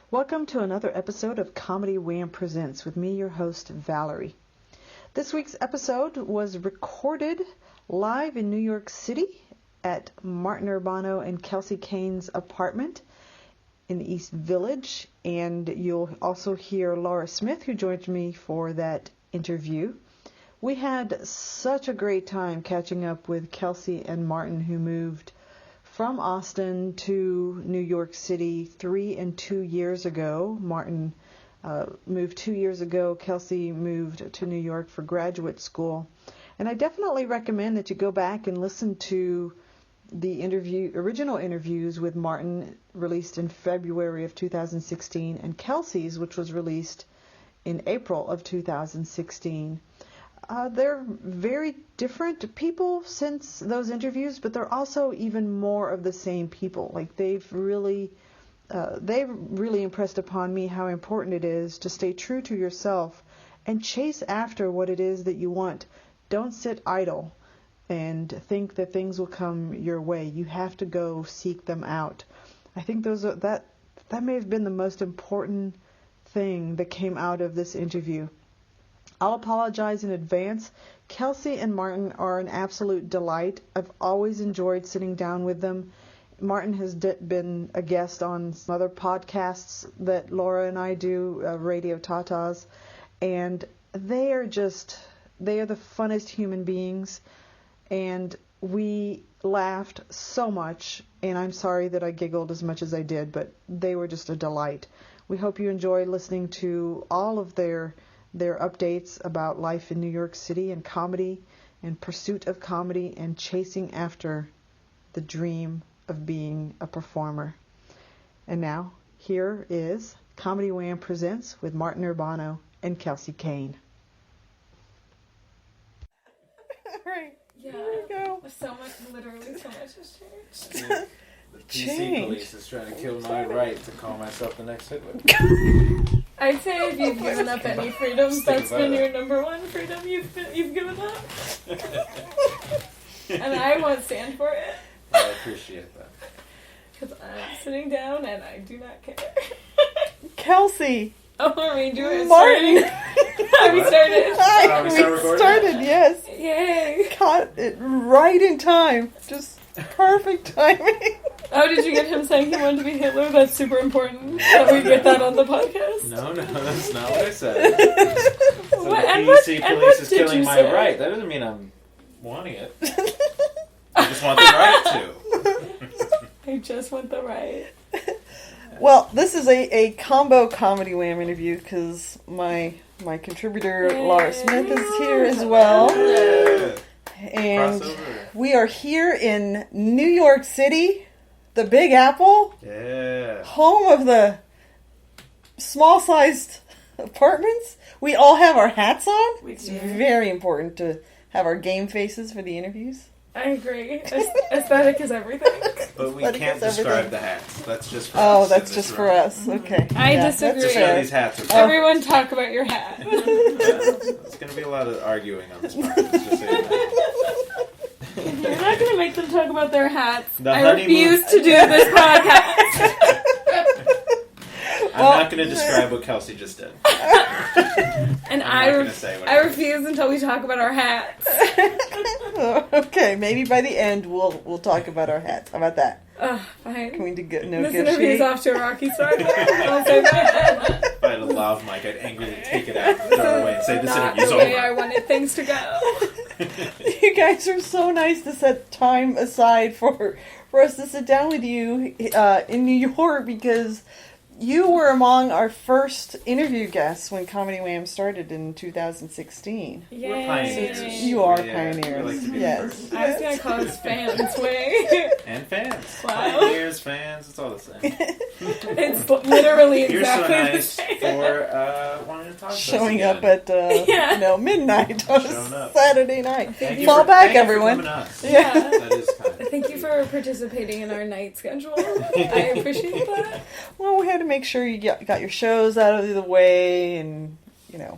Welcome to another episode of Comedy Wham Presents with me, your host, Valerie. This week's episode was recorded live in New York City at Martin Urbano and Kelsey Caine's apartment in the East Village, and you'll also hear Laura Smith, who joined me for that interview. We had such a great time catching up with Kelsey and Martin, who moved from Austin to New York City 3 and 2 years ago. Martin moved 2 years ago. Kelsey moved to New York for graduate school. And I definitely recommend that you go back and listen to the original interviews with Martin, released in February of 2016, and Kelsey's, which was released in April of 2016. They're very different people since those interviews, but they're also even more of the same people. Like they've really impressed upon me how important it is to stay true to yourself and chase after what it is that you want. Don't sit idle and think that things will come your way. You have to go seek them out. I think that may have been the most important thing that came out of this interview. I'll apologize in advance. Kelsey and Martin are an absolute delight. I've always enjoyed sitting down with them. Martin has been a guest on some other podcasts that Laura and I do, Radio Tatas, and they are the funnest human beings, and we laughed so much, and I'm sorry that I giggled as much as I did, but they were just a delight. We hope you enjoy listening to all of their updates about life in New York City and comedy and pursuit of comedy and chasing after the dream of being a performer. And now, here is Comedy Wham Presents with Martin Urbano and Kelsey Caine. All right. Yeah. There you go. Literally so much has changed. The PC police is trying to kill my right to call myself the next Hitler. I'd say if you've given up any freedoms, that's been your number one freedom you've given up. And I won't stand for it. I appreciate that. Because I'm sitting down and I do not care. Kelsey. Oh, are we doing it? Martin. Have we started? Oh, we We start recording? started, yes. Yay. Caught it right in time. Just perfect timing. Oh, did you get him saying he wanted to be Hitler? That's super important that we get that on the podcast. No, that's not what I said. So What- the and what- PC and police what is did killing you my say? right. That doesn't mean I'm wanting it. I just want the right to. I just want the right. Well, this is a combo comedy wham interview because my contributor, Yay. Lara Smith, is here as well. Yeah. And Crossover. we are here in New York City, the Big Apple, Yeah. home of the small-sized apartments. We all have our hats on. We It's do. very important to have our game faces for the interviews. I agree. Aesthetic is everything. But we But it can't gets describe everything. the hats. That's just for Oh, us. that's in just this for room. us. Okay. I Yeah, disagree. that's Just how fair. these hats are. Everyone talk about your hat. Yeah, there's going to be a lot of arguing on this podcast. Just saying that. You're not going to make them talk about their hats. The I honeymoon- refuse to do this podcast. I'm not going to describe what Kelsey just did. And I'm not gonna say what I it is. refuse until we talk about our hats. Okay, maybe by the end we'll talk about our hats. How about that? Ugh, Can fine. we This interview negotiate? is off to a rocky start. Don't say that. If I had a lav mic, I'd angrily take it out and throw it away and say, this Not interview's the way I over. wanted things to go. You guys are so nice to set time aside for us to sit down with you in New York because you were among our first interview guests when Comedy Wham started in 2016. Yay. We're pioneers. You are Yeah, pioneers. we like to be the Yes. first. I was going to call us fans. Way. And fans. Wow. Pioneers, fans, it's all the same. It's literally You're so exactly the nice same. for wanting to talk to us Showing again. up at Yeah. midnight on Showing up. Saturday night. Thank you Fall for- back, thank you for everyone. coming to us. Yeah. That is kind of Thank you for participating in our night schedule. I appreciate that. Well, we had to make sure you got your shows out of the way, and you know.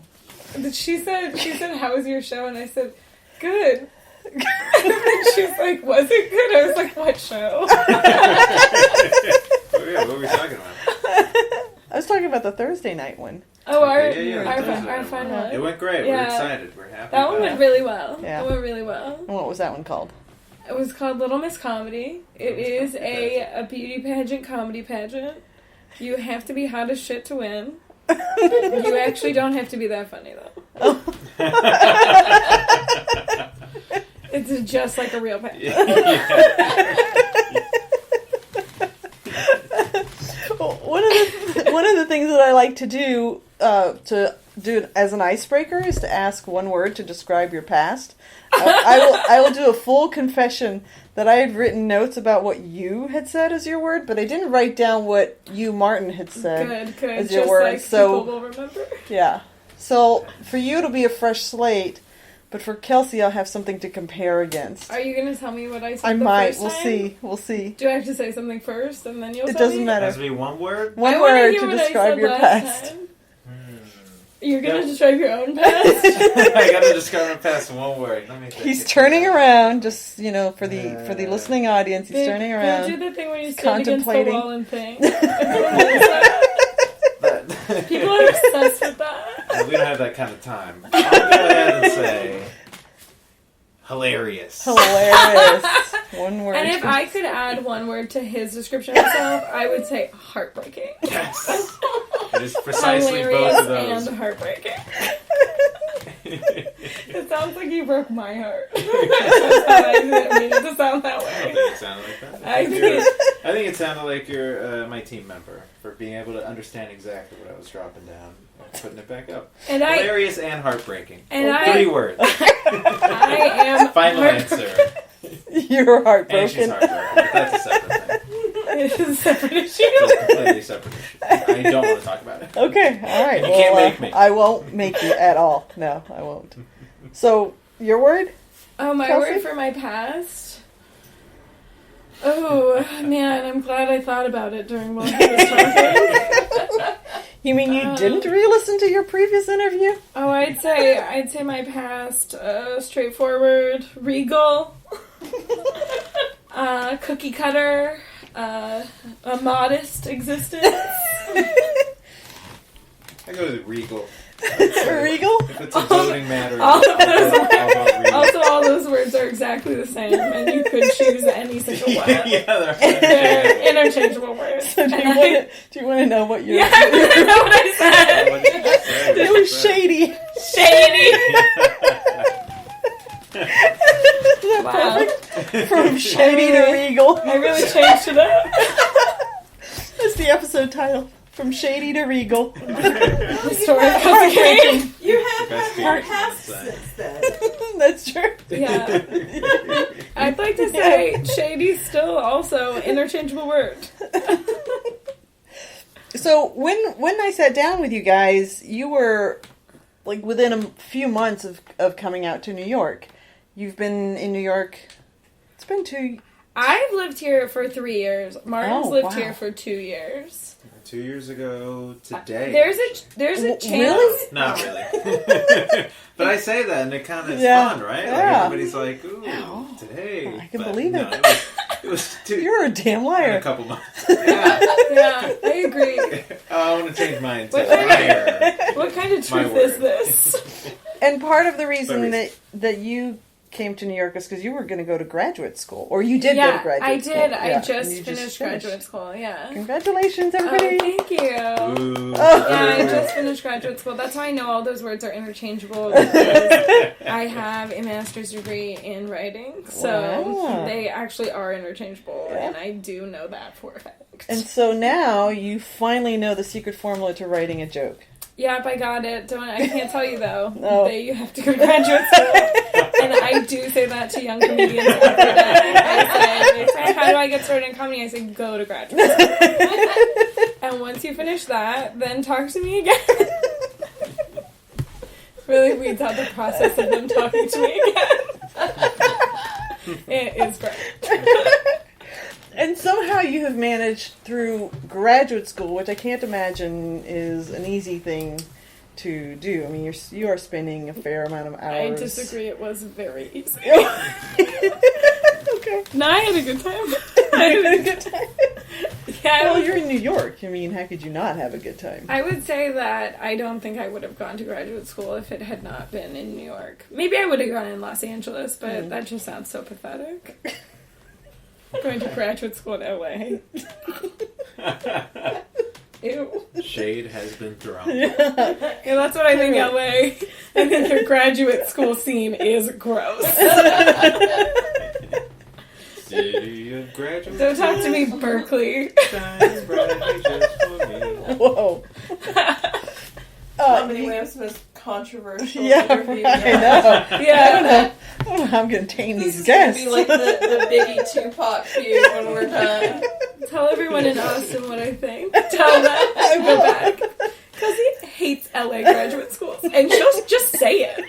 She said, how was your show? And I said, good. And she's like, was it good? I was like, what show? Oh, yeah, what were we talking about? I was talking about the Thursday night one. Oh, our Thursday fun one. one. It went great. Yeah. We're excited. We're happy. That one went really well. Yeah. It went really well. And what was that one called? It was called Little Miss Comedy. It is a beauty pageant comedy pageant. You have to be hot as shit to win. You actually don't have to be that funny, though. It's just like a real pageant. One of the things that I like to do as an icebreaker is to ask one word to describe your past. I will do a full confession that I had written notes about what you had said as your word, but I didn't write down what you, Martin, had said Good. as Just your word. like So people will remember. yeah. So for you, it'll be a fresh slate, but for Kelsey, I'll have something to compare against. Are you going to tell me what I said I the might. first We'll time? see. We'll see. Do I have to say something first and then you'll It tell doesn't me? matter. Has to be one word? One I wanna word hear to what I describe said your last past. time. You're going to describe your own past? I gotta describe my past in one word. Let me think. He's turning around, just for the listening audience. He's turning Go around. do the thing where you stand against the contemplating. wall and think. People are obsessed with that. We don't have that kind of time. I'll go ahead and say hilarious. Hilarious. One word. And if I could add one word to his description of himself, I would say heartbreaking. Yes. It is precisely Hilarious both of those. and heartbreaking. It sounds like you broke my heart. I didn't mean it to sound that I don't way. think it sounded like that. I think it sounded like you're my team member for being able to understand exactly what I was dropping down and putting it back up. And Hilarious and heartbreaking. And 3 words. I am Final answer. You're heartbroken. And she's heartbroken. But that's a separate thing. It is a separate issue. It's a completely separate issue. I don't want to talk about it. Okay, all right. You can't make me. I won't make you at all. No, I won't. So, your word? Oh, my Kelsey? word for my past? Oh, man, I'm glad I thought about it during while he was talking. You mean you didn't re-listen to your previous interview? Oh, I'd say my past, straightforward, regal, cookie cutter, a modest existence. I go with regal. Regal? If it's a voting matter, all of those I'll vote regal. Also, all those words are exactly the same, and you could choose any single one. Yeah, They're interchangeable words. So do you want to know what your... Yeah, I know what I said. What did you say? It was shady. Shady. Isn't that Wow. perfect? From shady to regal. I really changed it up. That's the episode title. From shady to regal. The story of Kelsey Caine. You have Best had more feature past since since then. That's true. Yeah. I'd like to say shady's still also interchangeable word. So when I sat down with you guys, you were like within a few months of coming out to New York. You've been in New York. It's been 2. I've lived here for 3 years. Martin's Oh, lived wow. here for 2 years. 2 years ago today. There's a chance. Really? Not really. But I say that and it kind of is Yeah. fun, right? Like Yeah. everybody's like, ooh, Oh, today. I can But believe no, it. It was 2 You're a damn in liar. a couple months. Yeah. Yeah, I agree. I want to change mine to What kind of- liar. What kind of My truth is word. this? And part of the reason Sorry. that you came to New York is because you were going to go to graduate school, or you did go to graduate I school. did. Yeah, I and just you finished graduate school. Yeah. Congratulations, Oh, everybody! thank you. Ooh. Yeah, I just finished graduate school. That's how I know all those words are interchangeable, because I have a master's degree in writing, so Wow. they actually are interchangeable, Yeah. and I do know that for a fact. And so now you finally know the secret formula to writing a joke. Yep, I got it. I can't tell you though. No. That you have to go to graduate school, and I do say that to young comedians every day. They say, "How do I get started in comedy?" I say, "Go to graduate school." And once you finish that, then talk to me again. Really weeds out the process of them talking to me again. It is great. And somehow you have managed through graduate school, which I can't imagine is an easy thing to do. I mean, you are spending a fair amount of I hours. disagree. It was very easy. Okay. No, I had a good time. I had a good time. Yeah, Well, you're in New York. I mean, how could you not have a good time? I would say that I don't think I would have gone to graduate school if it had not been in New York. Maybe I would have gone in Los Angeles, but that just sounds so pathetic. Going to graduate school in LA. Ew. Shade has been thrown. Yeah, that's what I think LA. I think the graduate school scene is gross. City of graduates. Don't talk to me, Berkeley. Shines brightly just for me. Whoa. How many ways was controversial Yeah, interview? right, I know. Yeah. I don't know how I'm going to tame This these is going guests. to be like the Biggie Tupac feud when we're done. Tell everyone in Austin what I think. Tell them. Go back. Kelsey hates LA graduate schools. And she'll just say it.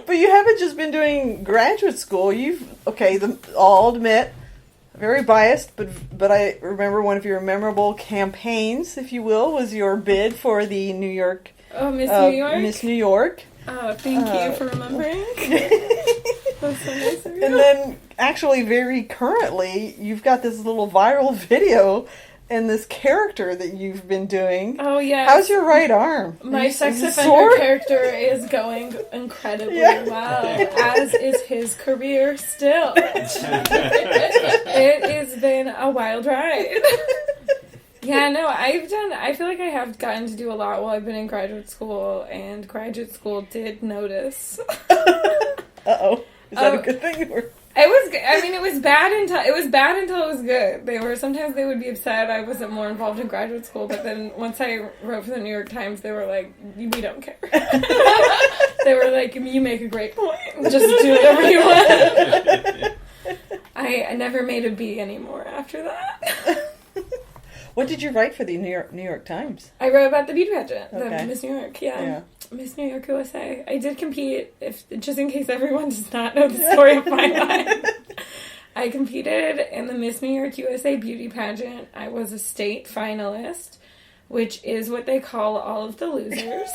But you haven't just been doing graduate school. I'll admit, very biased, but I remember one of your memorable campaigns, if you will, was your bid for the New York. Oh, Miss New York? Miss New York. Oh, thank you for remembering. That's so nice of you. And then, actually, very currently, you've got this little viral video and this character that you've been doing. Oh, yeah. How's your right arm? My sex Is it offender sore? character is going incredibly well, as is his career still. It has been a wild ride. Yeah, no, I feel like I have gotten to do a lot while I've been in graduate school, and graduate school did notice. Uh-oh. Is that a good thing? Or? It was bad until it was good. Sometimes they would be upset I wasn't more involved in graduate school, but then once I wrote for the New York Times, they were like, we don't care. They were like, you make a great point. Just do whatever you want. I never made a B anymore after that. What did you write for the New York Times? I wrote about the beauty pageant, Okay. the Miss New York, yeah. Miss New York USA. I did compete, just in case everyone does not know the story of my life. I competed in the Miss New York USA beauty pageant. I was a state finalist, which is what they call all of the losers.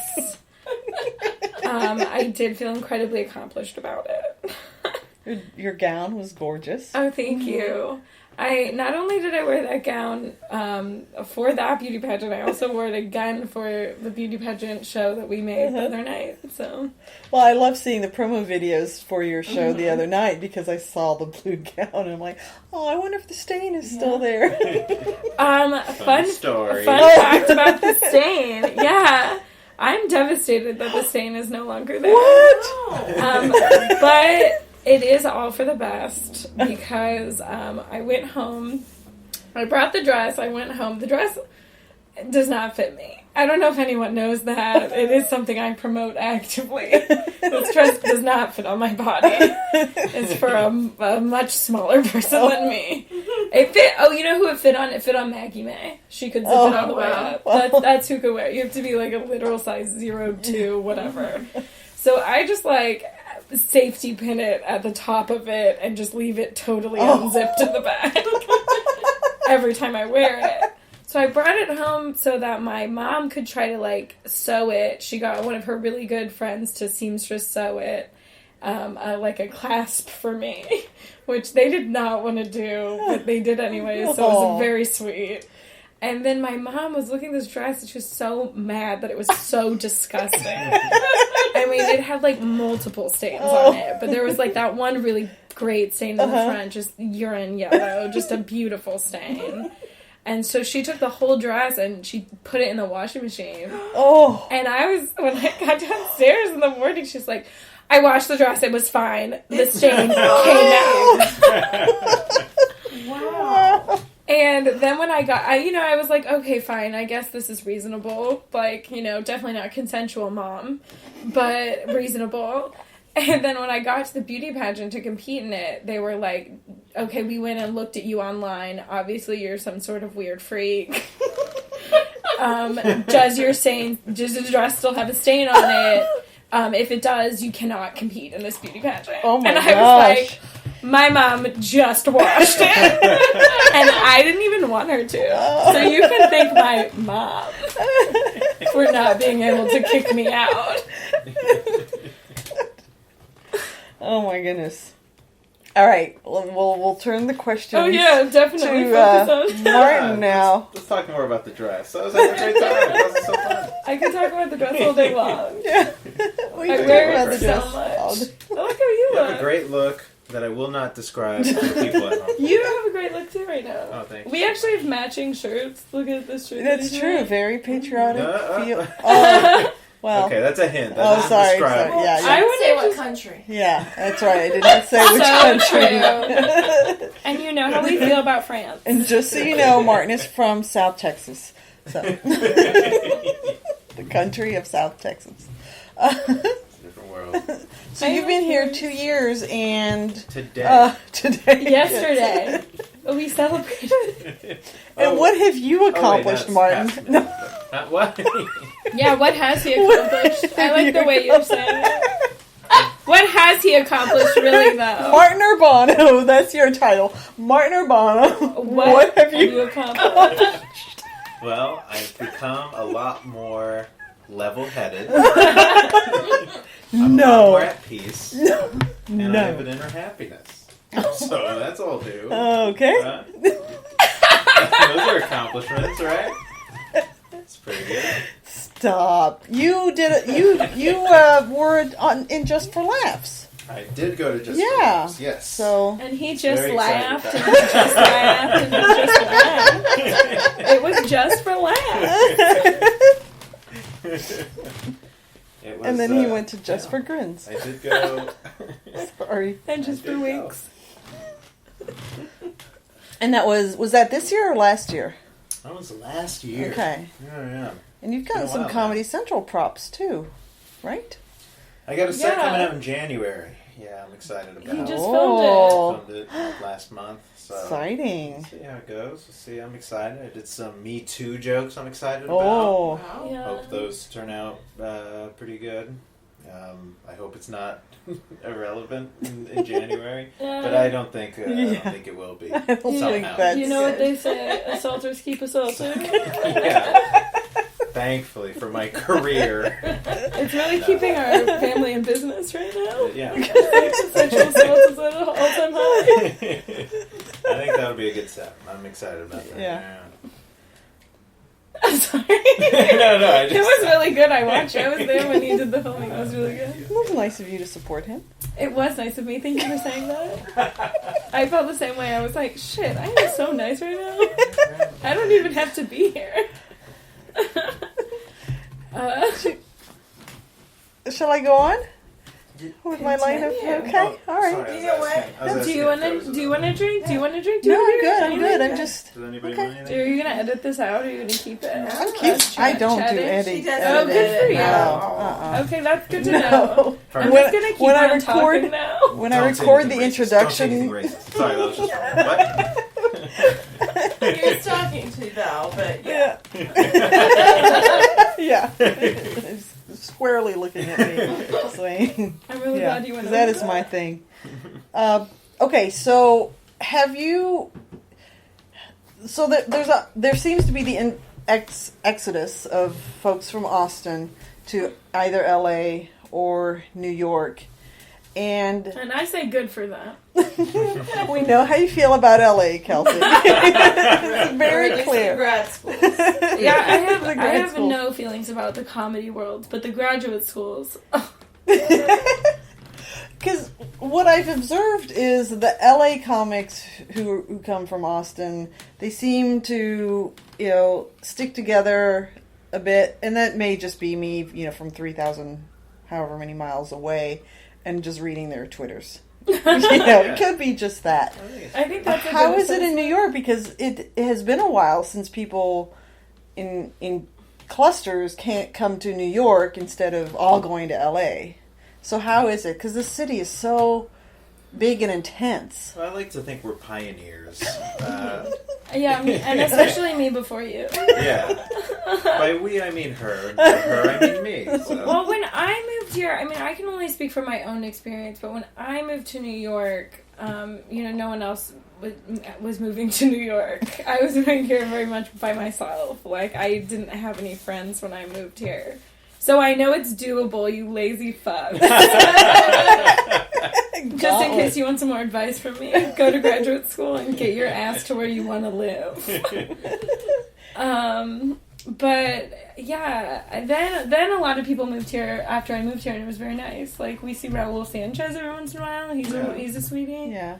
I did feel incredibly accomplished about it. Your gown was gorgeous. Oh, thank you. Not only did I wear that gown for that beauty pageant, I also wore it again for the beauty pageant show that we made the other night. So, well, I love seeing the promo videos for your show the other night because I saw the blue gown and I'm like, oh, I wonder if the stain is still there. Fun story. Fun fact about the stain. Yeah. I'm devastated that the stain is no longer there. What? But it is all for the best because I went home. I brought the dress. I went home. The dress does not fit me. I don't know if anyone knows that. It is something I promote actively. This dress does not fit on my body. It's for a much smaller person than me. It fit. Oh, you know who it fit on? It fit on Maggie May. She could zip it all the way up. That's who could wear it. You have to be like a literal size 0-2, whatever. So I just safety pin it at the top of it and just leave it totally unzipped in the back every time I wear it. So I brought it home so that my mom could try to sew it. She got one of her really good friends to seamstress sew it, a clasp for me, which they did not want to do, but they did anyway. So it was very sweet. And then my mom was looking at this dress and she was so mad that it was so disgusting. I mean, it had multiple stains on it, but there was that one really great stain in the front, just urine yellow, just a beautiful stain. And so she took the whole dress and she put it in the washing machine. Oh. And when I got downstairs in the morning, she's like, I washed the dress, it was fine. The stain came out. Wow. And then when I was like, okay, fine, I guess this is reasonable. Definitely not consensual, Mom, but reasonable. And then when I got to the beauty pageant to compete in it, they were like, okay, we went and looked at you online. Obviously, you're some sort of weird freak. Does the dress still have a stain on it? If it does, you cannot compete in this beauty pageant. Oh my gosh. I was like, my mom just washed it. And I didn't even want her to. So you can thank my mom for not being able to kick me out. Oh my goodness. All right, we'll turn the question. Oh yeah, definitely. to Martin now. Let's talk more about the dress. I was having a great time. It was so fun. I could talk about the dress all day long. Yeah, we I talked wear about it the dress so much. all day. I like how you You have look. a great look that I will not describe to the people at home. You have a great look too right now. Oh, thanks. We actually have matching shirts. Look at this shirt. That's that he's true. wearing. Very patriotic. No, feel. Oh, well. Okay, that's a hint. That Oh, doesn't sorry. describe. Sorry. Yeah, I yeah. would Say what just- country. Yeah, that's right. I did not say which So country. And you know how we feel about France. And just so you know, Martin is from South Texas. So the country of South Texas. Different world. So you've been here 2 years and Today. today. Yesterday, we celebrated. And what have you accomplished, Martin? What? Yeah, what has he accomplished? I like the way you're saying it. What has he accomplished, really, though? Martin Urbano, that's your title. Martin Urbano. What have you accomplished? Well, I've become a lot more level-headed. I'm a lot more at peace. And I have an inner happiness. So that's all due. Okay. Those are accomplishments, right? That's pretty good. Stop. You did it. You were in Just for Laughs. I did go to Just Yeah. for Laughs, yes. So And he just Very laughed, excited and he just laughed, and he just laughed. It was just for laughs. It was, and then he went to Just for Grins. I did go. Sorry. And just for winks. And that was that this year or last year? That was last year. Okay. Yeah. And you've Been gotten a some while Comedy now. Central props too, right? I got a set Yeah. coming out in January. Yeah, I'm excited about He it. just Oh. Filmed it last month. So Exciting. we'll see how it goes. We'll see. I'm excited. I did some Me Too jokes I'm excited about. Oh. Wow. Yeah. Hope those turn out pretty good. I hope it's not irrelevant in January, but I don't think I don't think it will be. I don't think Somehow. that's You know what they say, assaulters keep assaulting. Yeah. Thankfully for my career. It's really keeping our family in business right now. Yeah. Sexual assault is at an all-time high. I think that'll be a good set. I'm excited about that. Yeah. I'm sorry. No, I just, It was really good. I watched it. I was there when he did the filming. It was really good. It was nice of you to support him. It was nice of me. Thank you for saying that. I felt the same way. I was like, shit, I am so nice right now. I don't even have to be here. Shall I go on with my line of? Continue. Okay, all right. Sorry, I was You know what? asking- I was Do you asking want if there to? was Do you want to drink? Do you want to drink? No, I'm beer? good. I'm Anything? good. I'm just. Does anybody Okay. want anything? Are you gonna edit this out, or are you gonna keep it? I'm cute. I don't do chatting? edit. She doesn't Oh, good for you. No. Okay, that's good to know. No. I'm When- just gonna keep when I on record- talking now. When I Don't say record the anything racist. Don't say anything introduction, racist. Sorry, that was just what? He was talking to Val, but yeah. yeah, He's squarely looking at me, saying, I'm really "Yeah," glad you went 'cause that over is my thing. Okay, so have you? So there seems to be the exodus of folks from Austin to either LA or New York, and And I say good for that. we know how you feel about LA, Kelsey. It's Or very at least clear. in grad schools. Yeah, I The have grad schools. no feelings about the comedy world, but the graduate schools. Because what I've observed is the LA comics who come from Austin, they seem to, stick together a bit, and that may just be me, from 3,000 however many miles away, and just reading their Twitters. It could be just that. I think that's a How good is it in New York? Because it has been a while since people in clusters can't come to New York instead of all going to LA. So how is it? Because the city is so big and intense. Well, I like to think we're pioneers. Yeah, and especially me before you. Yeah. By we, I mean her. And by her, I mean me. So. Well, when I moved here, I can only speak from my own experience, but when I moved to New York, no one else was moving to New York. I was moving here very much by myself. Like, I didn't have any friends when I moved here. So I know it's doable, you lazy fuck. Just in case you want some more advice from me, go to graduate school and get your ass to where you want to live. But yeah, then a lot of people moved here after I moved here, and it was very nice. Like, we see Raul Sanchez every once in a while. He's a sweetie. Yeah.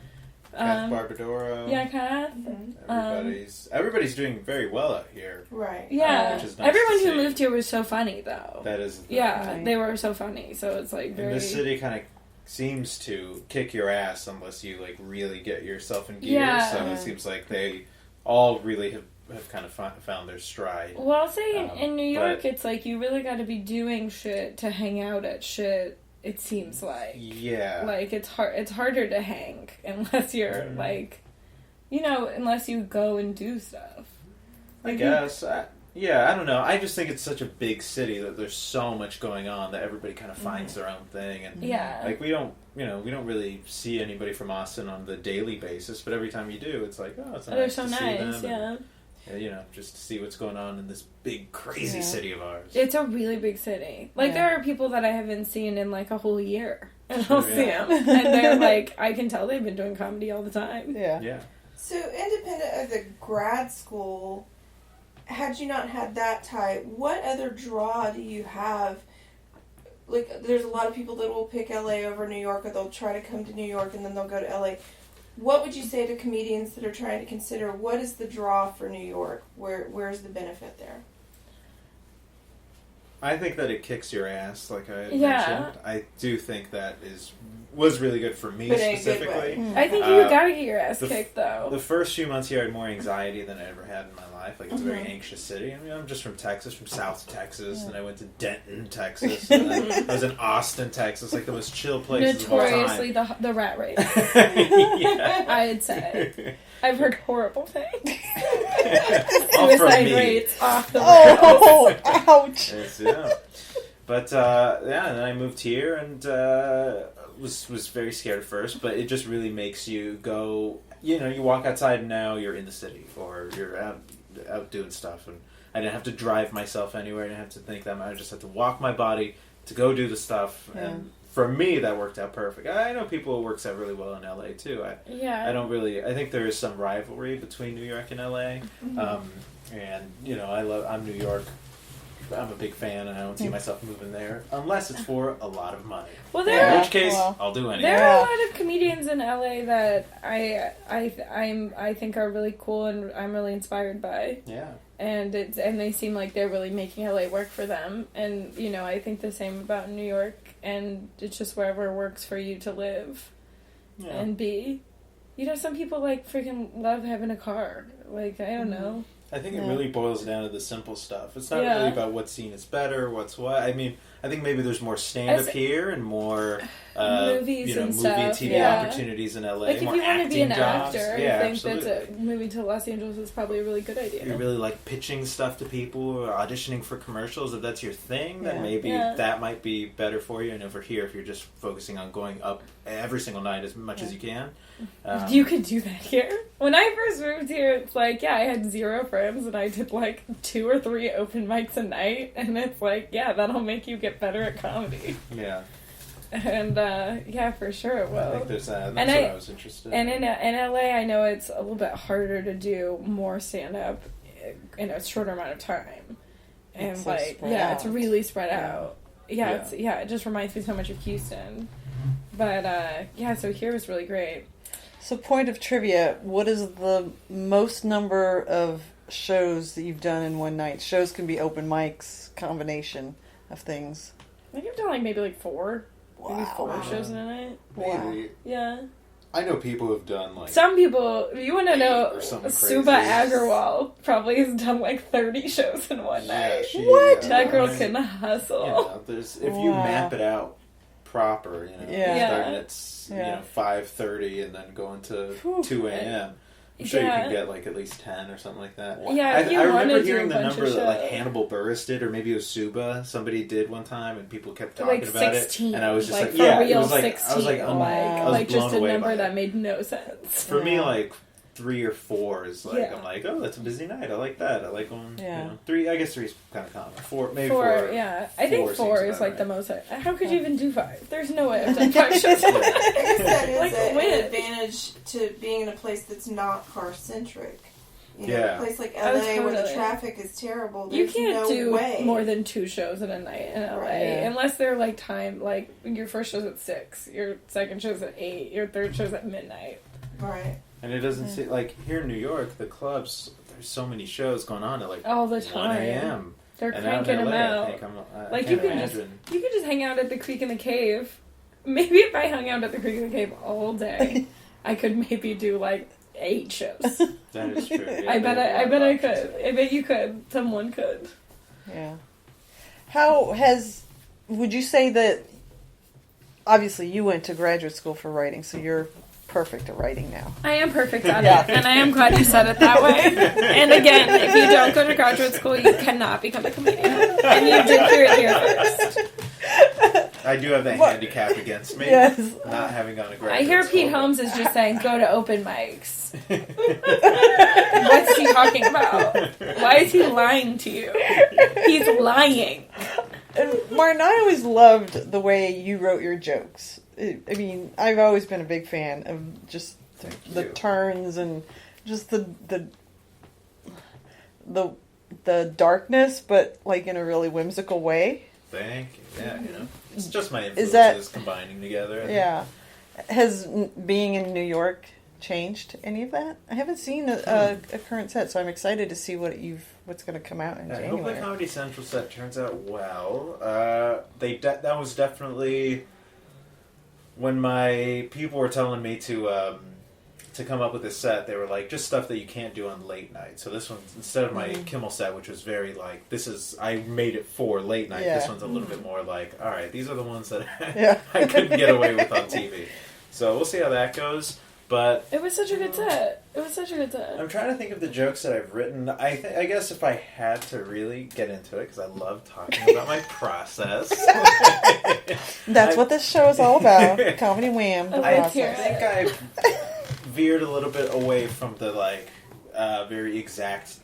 Kath Barbadoro. Yeah, Kath. Everybody's doing very well out here. Right. Yeah. Which is nice Everyone to who see. moved here was so funny, though. That is. Yeah, they were so funny. So it's like very. And this city kind of seems to kick your ass unless you like really get yourself in gear. Yeah. So it seems like they all really have kind of found their stride. Well, I'll say in New York, but- it's like you really got to be doing shit to hang out at shit. It seems like. Yeah. Like, it's harder to hang unless you're like, unless you go and do stuff. I guess. I don't know. I just think it's such a big city that there's so much going on that everybody kind of finds their own thing, and like we don't really see anybody from Austin on the daily basis, but every time you do, it's like, oh, it's nice they're so to nice, see them. And, just to see what's going on in this big, crazy city of ours. It's a really big city. Like, there are people that I haven't seen in, like, a whole year. And I'll see them. And they're, like, I can tell they've been doing comedy all the time. Yeah. So, independent of the grad school, had you not had that tie, what other draw do you have? Like, there's a lot of people that will pick LA over New York, or they'll try to come to New York and then they'll go to LA. What would you say to comedians that are trying to consider what is the draw for New York? Where's the benefit there? I think that it kicks your ass, like I mentioned. I do think that was really good for me specifically. I think you gotta get your ass kicked, though. The first few months here, I had more anxiety than I ever had in my life. Like, it's a very anxious city. I mean, I'm just from Texas, from South Texas, and I went to Denton, Texas, and then I was in Austin, Texas, like the most chill places of all time. Notoriously the rat race. I'd say. I've heard horrible things. Suicide rates off the rails. Oh, ouch. But, and then I moved here and was very scared at first, but it just really makes you go, you walk outside and now you're in the city, or you're out doing stuff, and I didn't have to drive myself anywhere, I didn't have to think that much, I just had to walk my body to go do the stuff, and for me that worked out perfect. I know people it works out really well in LA too. I don't really, I think there is some rivalry between New York and LA, and I'm New York. I'm a big fan, and I don't see myself moving there unless it's for a lot of money. Well, in which case, I'll do anything. There are a lot of comedians in LA that I think are really cool, and I'm really inspired by. Yeah. And they seem like they're really making LA work for them, and I think the same about New York, and it's just wherever works for you to live and be. Some people like freaking love having a car. Like, I don't know. I think it really boils down to the simple stuff. It's not really about what scene is better, what's what. I mean, I think maybe there's more stand-up here and more movies and movie stuff. and TV opportunities in LA. Like, if more you want to be an jobs. actor, I think that moving to Los Angeles is probably a really good idea. You really like pitching stuff to people or auditioning for commercials. If that's your thing, then maybe that might be better for you. And over here, if you're just focusing on going up every single night as much as you can. You could do that here. When I first moved here, it's like, I had 0 friends, and I did like 2 or 3 open mics a night, and it's like, that'll make you get better at comedy. Yeah. And, for sure it will. I think there's that's what I was interested in. And in LA, I know it's a little bit harder to do more stand-up in a shorter amount of time. And, it's so it's really spread out. Yeah. It just reminds me so much of Houston. But, so here was really great. So, point of trivia, what is the most number of shows that you've done in one night? Shows can be open mics, combination of things. I think I've done maybe 4. Wow. Maybe 4 shows in a night. Maybe. Yeah. I know people who've done some people, you want to know, Suba crazy. Agarwal probably has done 30 shows in one night. What? That girl can hustle. If you map it out proper, starting at 5:30 and then going to 2 a.m. I'm sure you can get at least 10 or something like that. Yeah, I remember hearing the number that Hannibal Buress did, or maybe it was Suba. Somebody did one time, and people kept talking about 16, it, and I was just for real, 16. I was blown just a number away that made no sense. For me, 3 or 4 is like, Yeah. I'm like, oh, that's a busy night. I like that. I like when, Yeah. 3, I guess 3 is kind of common. 4, maybe 4, 4. yeah. I think 4 seems is like about the right. most. How could you even do 5? There's no way I've done 5 shows. I guess that is Like, an when? advantage to being in a place that's not car centric. You know, Yeah. a place like LA Oh, where the totally. traffic is terrible. You There's can't no do way. more than 2 shows in a night in LA Right. Yeah. unless they're like like your first show's at 6, your second show's at 8, your third show's at midnight. Right. And it doesn't seem like here in New York, the clubs, there's so many shows going on at like All the 1 time. a.m. They're And out cranking in them LA, out. I think I Like, can't you could just- imagine. You could just hang out at the Creek in the Cave. Maybe if I hung out at the Creek in the Cave all day, I could maybe do like 8 shows. That is true. Yeah, I bet they have a I lot bet of I options could. there. I bet you could. Someone could. Yeah. Would you say that, obviously you went to graduate school for writing, so you're perfect at writing now. I am perfect at Yeah. it, and I am glad you said it that way. And again, if you don't go to graduate school, you cannot become a comedian. And you did hear it here first. I do have that What? handicap against me. Yes. Not having gone to graduate I hear school, Pete but- Holmes is just saying, go to open mics. What's he talking about? Why is he lying to you? He's lying. And Martin, I always loved the way you wrote your jokes. I mean, I've always been a big fan of just the you. turns and just the darkness, but like in a really whimsical way. Thank you. Yeah, it's just my Is that- influences combining together. I think. Yeah. Has being in New York changed any of that? I haven't seen a current set, so I'm excited to see what's going to come out in I hope January. the Comedy Central set turns out well. That was definitely when my people were telling me to come up with this set. They were like, just stuff that you can't do on late night. So this one, instead of my Kimmel set, which was very like, I made it for late night. Yeah. This one's a little bit more like, all right, these are the ones that Yeah. I couldn't get away with on TV. So we'll see how that goes. But It was such a good set. I'm trying to think of the jokes that I've written. I guess if I had to really get into it, because I love talking about my process. That's what this show is all about. Comedy Wham! The I I process. think I've veered a little bit away from the very exact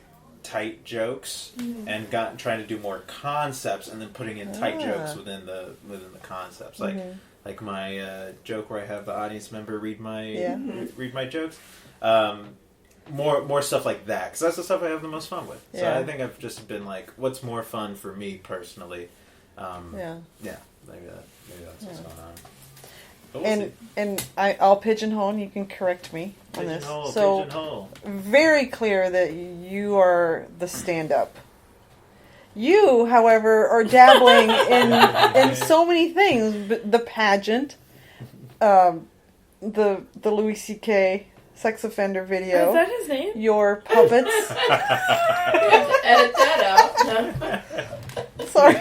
tight jokes and trying to do more concepts and then putting in tight jokes within the concepts. Like my joke where I have the audience member read my read my jokes. More stuff like that, because that's the stuff I have the most fun with. So Yeah. I think I've just been like, what's more fun for me personally? Yeah. Maybe that's what's going on. But we'll see. And I'll pigeonhole, and you can correct me on this. Pigeonhole, So pigeonhole. very clear that you are the stand-up. You, however, are dabbling in so many things. The pageant, the Louis C.K. sex offender video, Is that his name? your puppets. Edit that out. Sorry,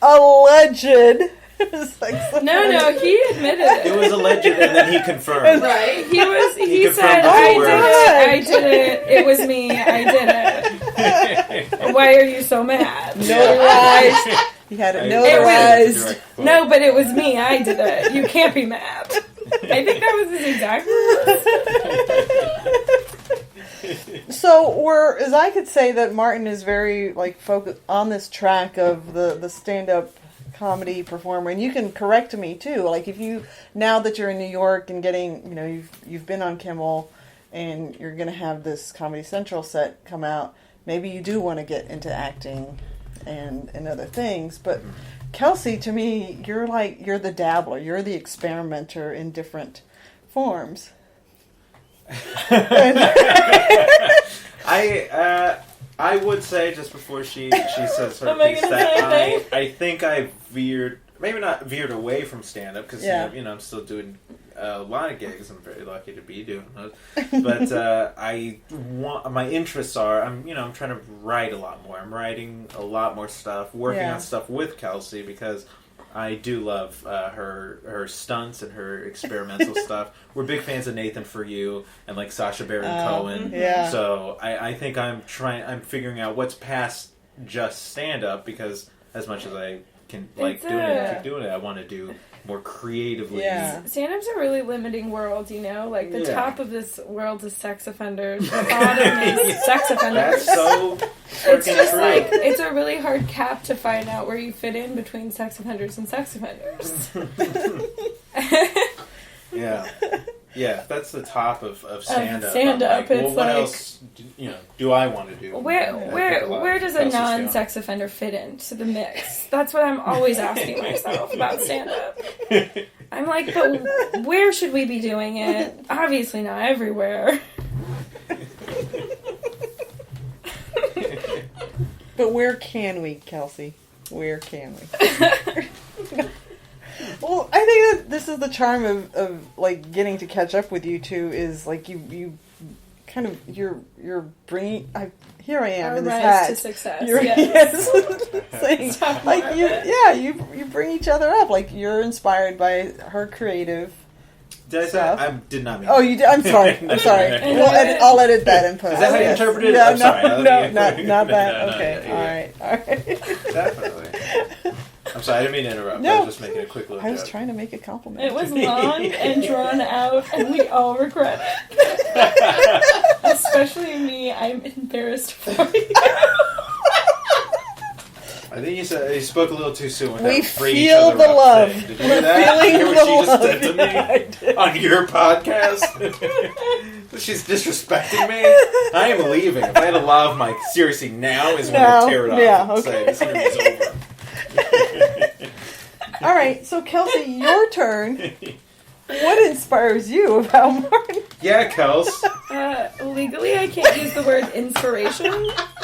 alleged sex offender. No, he admitted it. It was alleged, and then he confirmed. Right. He He said, confirmed the I words. did it, it was me, I did it. Why are you so mad? Notarized. He had it I- notarized. direct quote. No, but it was me, I did it. You can't be mad. I think that was his exact words. So as I could say that Martin is very focused on this track of the stand-up comedy performer, and you can correct me too. Like if you, now that you're in New York and getting, you've been on Kimmel and you're going to have this Comedy Central set come out, maybe you do want to get into acting and other things. But Kelsey, to me, you're the dabbler, you're the experimenter in different forms. I would say, just before she says her Am I piece, gonna that say a thing? I think I maybe not veered away from stand up, because I'm still doing a lot of gigs. I'm very lucky to be doing those. But my interests are I'm trying to write a lot more. I'm writing a lot more stuff, working on stuff with Kelsey, because I do love her stunts and her experimental stuff. We're big fans of Nathan For You and Sacha Baron Cohen. Yeah. So I think I'm figuring out what's past just stand up, because as much as I can doing it, keep doing it, I want to do more creatively. Yeah. Stand-up's a really limiting world, you know? Like, the Yeah. top of this world is sex offenders. The bottom is sex offenders. That's so It's freaking just true. like, it's a really hard cap to find out where you fit in between sex offenders and sex offenders. Yeah. Yeah, that's the top of stand-up. stand-up, I'm like, well, it's what like- else do I want to do? Where does a non-sex offender fit into the mix? That's what I'm always asking myself about stand-up. I'm like, but where should we be doing it? Obviously not everywhere. But where can we, Kelsey? Where can we? Well, I think that this is the charm of like getting to catch up with you two is like you kind of you're bringing. Here I am Our in this rise hat. to success. You're, Yes. saying, like you bring each other up. Like you're inspired by her creative. Did I say stuff. I did not mean Oh, you did. I'm sorry. I'm sorry. I'll edit that in post. Is that how you Yes. interpreted it? No, I'm sorry. not that. No, Okay. yeah, All right. Definitely. I'm sorry, I didn't mean to interrupt. No. I was just making a quick little I was joke. trying to make a compliment. It was long and drawn out, and we all regret it. Especially me. I'm embarrassed for you. I think you spoke a little too soon. With We that free each feel other the up love. thing. Did you We're hear that? feeling Hear the what she just love. did to me Yeah, I did. on your podcast? She's disrespecting me. I am leaving. If I had to love Mike, seriously, now is when I tear it off. Yeah, and say, okay. this interview's over. All right, so Kelsey, your turn. What inspires you about Martin? Yeah, Kels. Legally, I can't use the word inspiration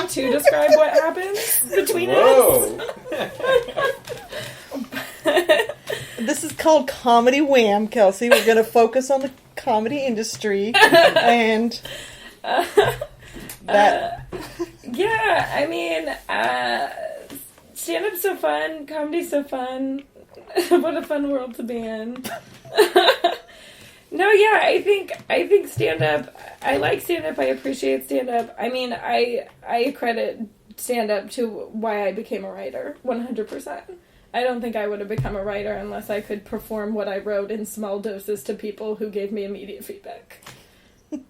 to describe what happens between us. Whoa. This is called Comedy Wham, Kelsey. We're going to focus on the comedy industry and that. Yeah, I mean, stand-up's so fun, comedy's so fun. What a fun world to be in. No, yeah, I think stand-up, I like stand-up, I appreciate stand-up. I mean, I credit stand-up to why I became a writer, 100%. I don't think I would have become a writer unless I could perform what I wrote in small doses to people who gave me immediate feedback.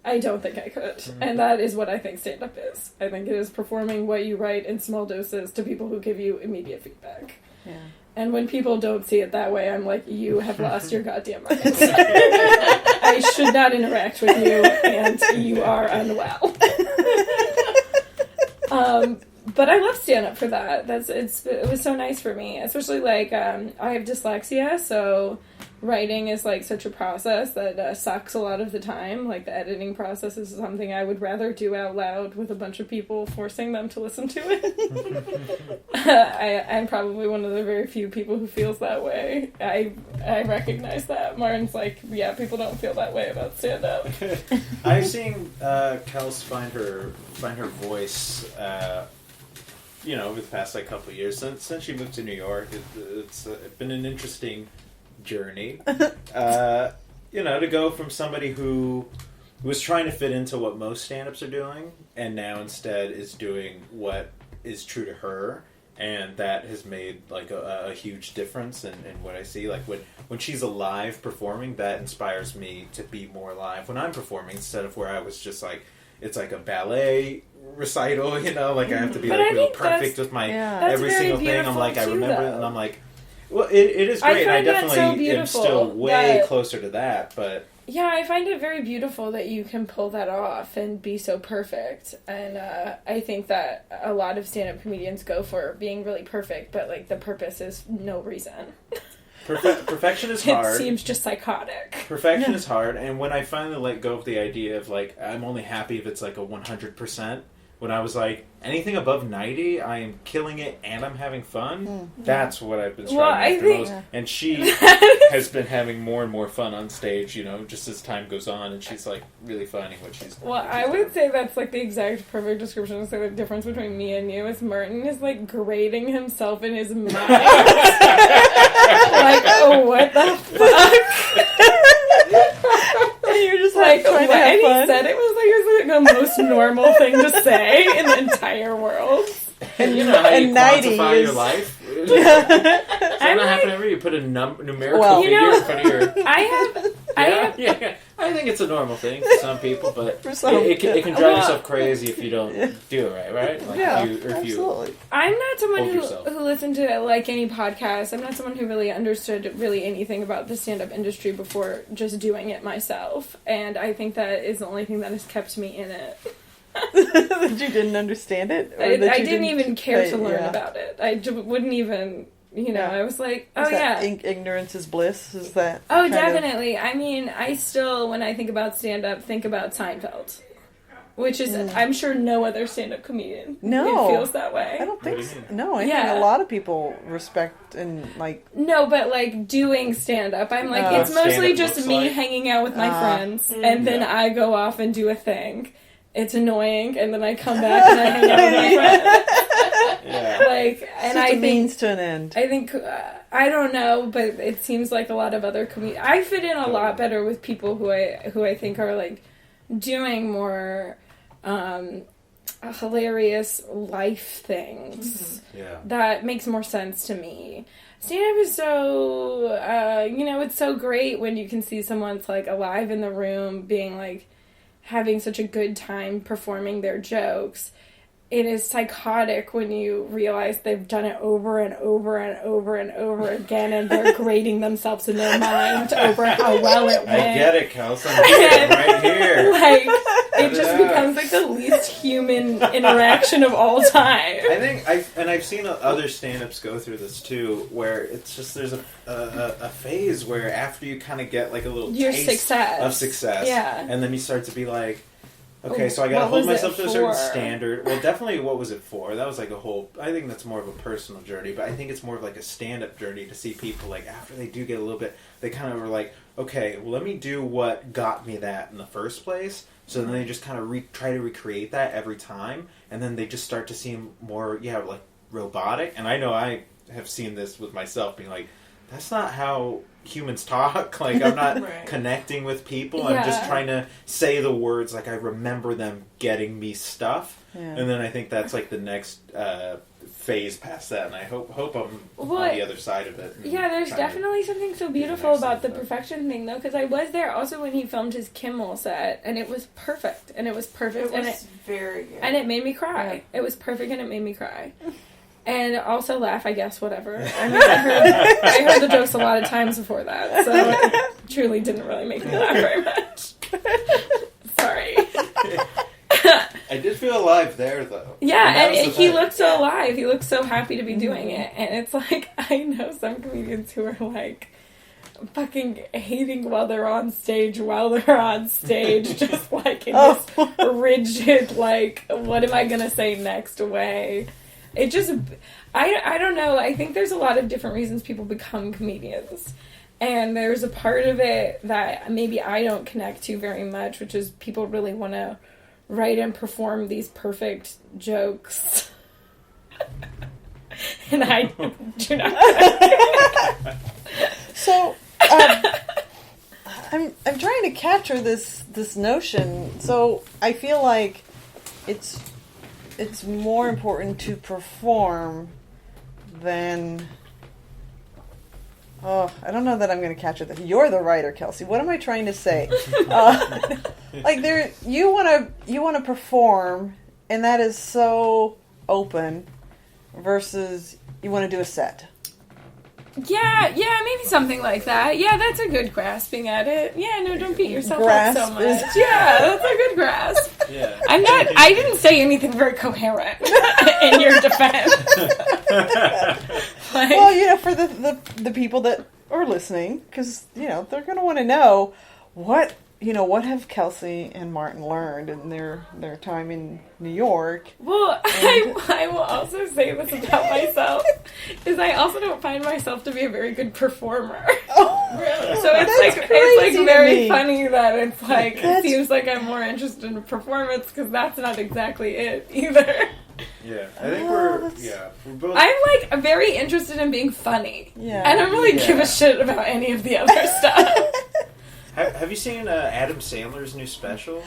I don't think I could. And that is what I think stand-up is. I think it is performing what you write in small doses to people who give you immediate feedback. Yeah. And when people don't see it that way, I'm like, you have lost your goddamn mind. I should not interact with you, and you are unwell. But I love stand-up for that. It was so nice for me. Especially, like, I have dyslexia, so writing is, like, such a process that sucks a lot of the time. Like, the editing process is something I would rather do out loud with a bunch of people, forcing them to listen to it. I'm probably one of the very few people who feels that way. I recognize that. Martin's like, yeah, people don't feel that way about stand-up. I've seen Kels find her voice, over the past couple of years since she moved to New York. It's been an interesting journey. To go from somebody who was trying to fit into what most stand-ups are doing, and now instead is doing what is true to her. And that has made like a huge difference in what I see. Like when she's alive performing, that inspires me to be more alive when I'm performing, instead of where I was just like, it's like a ballet recital, like I have to be But like I real think that's- perfect with my That's every very single thing. I'm beautiful like, I too, remember it, though. and I'm like, well, it is I great. And I find that so definitely am beautiful still way that- closer to that, but Yeah, I find it very beautiful that you can pull that off and be so perfect. And I think that a lot of stand-up comedians go for being really perfect, but like the purpose is no reason. perfection is hard. It seems just psychotic. Perfection is hard, and when I finally let go of the idea of like, I'm only happy if it's like a 100%, when I was like, anything above 90, I am killing it and I'm having fun, that's what I've been striving after most. And she has been having more and more fun on stage, just as time goes on, and she's like really finding what she's Well, I would say that's like the exact perfect description. So the difference between me and you is Martin is like grading himself in his mind. Like, oh, what the fuck? And you're just Like, trying to when have he fun. said it was like the most normal thing to say in the entire world. And you know how you and 90 quantify is- your life? Does that not happen ever? You put a numerical figure in front of your... I think it's a normal thing for some people, but it can drive yourself crazy if you don't do it right? Like absolutely. I'm not someone who listened to like any podcast. I'm not someone who really understood really anything about the stand-up industry before just doing it myself, and I think that is the only thing that has kept me in it. That you didn't understand it? I didn't even care to learn about it. I wouldn't even... I was like, ignorance is bliss? Is that... Oh, definitely. I mean, I still, when I think about stand-up, think about Seinfeld. Which is, I'm sure no other stand-up comedian feels that way. I don't think so. No, I think a lot of people respect and, like... No, but, like, doing stand-up, I'm like, it's mostly just me hanging out with my friends, and then I go off and do a thing. It's annoying, and then I come back and I hang out with my friends. Like, and I think means to an end. I think I don't know, but it seems like a lot of other I fit in a lot better with people who I think are like doing more hilarious life things. That makes more sense to me. Stand-up is so it's so great when you can see someone's like alive in the room, being like having such a good time performing their jokes. It is psychotic when you realize they've done it over and over and over and over again, and they're grading themselves in their mind over how well it went. I get it, Kelsey. I'm right here. Like, it just becomes like the least human interaction of all time. I think I've seen other stand-ups go through this too, where it's just there's a phase where after you kind of get like a little taste of success, and then you start to be like, okay, so I gotta hold myself to a certain standard. Well, definitely, what was it for? That was like a whole... I think that's more of a personal journey, but I think it's more of like a stand-up journey to see people, like, after they do get a little bit... They kind of were like, okay, well, let me do what got me that in the first place. So then they just kind of try to recreate that every time, and then they just start to seem more, like, robotic. And I know I have seen this with myself, being like, that's not how... humans talk. Like, I'm not connecting with people. I'm just trying to say the words like I remember them getting me stuff. And then I think that's like the next phase past that, and I hope I'm on the other side of it. Yeah, there's definitely something so beautiful about the perfection thing, though, because I was there also when he filmed his Kimmel set, and it was perfect. It was very good. And it made me cry. It was perfect, and it made me cry. And also laugh, I guess, whatever. I mean, I heard the jokes a lot of times before that, so it truly didn't really make me laugh very much. Sorry. I did feel alive there, though. Yeah, and he looked so alive. He looked so happy to be doing it. And it's like, I know some comedians who are like, fucking hating while they're on stage, just like in this rigid, like, what am I gonna say next way. It just, I don't know, I think there's a lot of different reasons people become comedians. And there's a part of it that maybe I don't connect to very much, which is people really want to write and perform these perfect jokes. And I do not connect. So, I'm trying to capture this notion. So, I feel like it's more important to perform than... Oh, I don't know that I'm going to capture this. You're the writer, Kelsey. What am I trying to say? Like, you want to perform, and that is so open, versus you want to do a set. Yeah, maybe something like that. Yeah, that's a good grasping at it. Yeah, no, don't beat yourself up so much. Yeah, that's a good grasp. Yeah. I didn't say anything very coherent in your defense. Well, for the people that are listening, because, they're going to want to know what have Kelsey and Martin learned in their time in New York. Well, I will also say this about myself, is I also don't find myself to be a very good performer. Oh, really? So it's very funny that it's like, it seems like I'm more interested in performance, because that's not exactly it either. Yeah, I think we're both... I'm like very interested in being funny. Yeah. I don't really give a shit about any of the other stuff. Have you seen Adam Sandler's new special?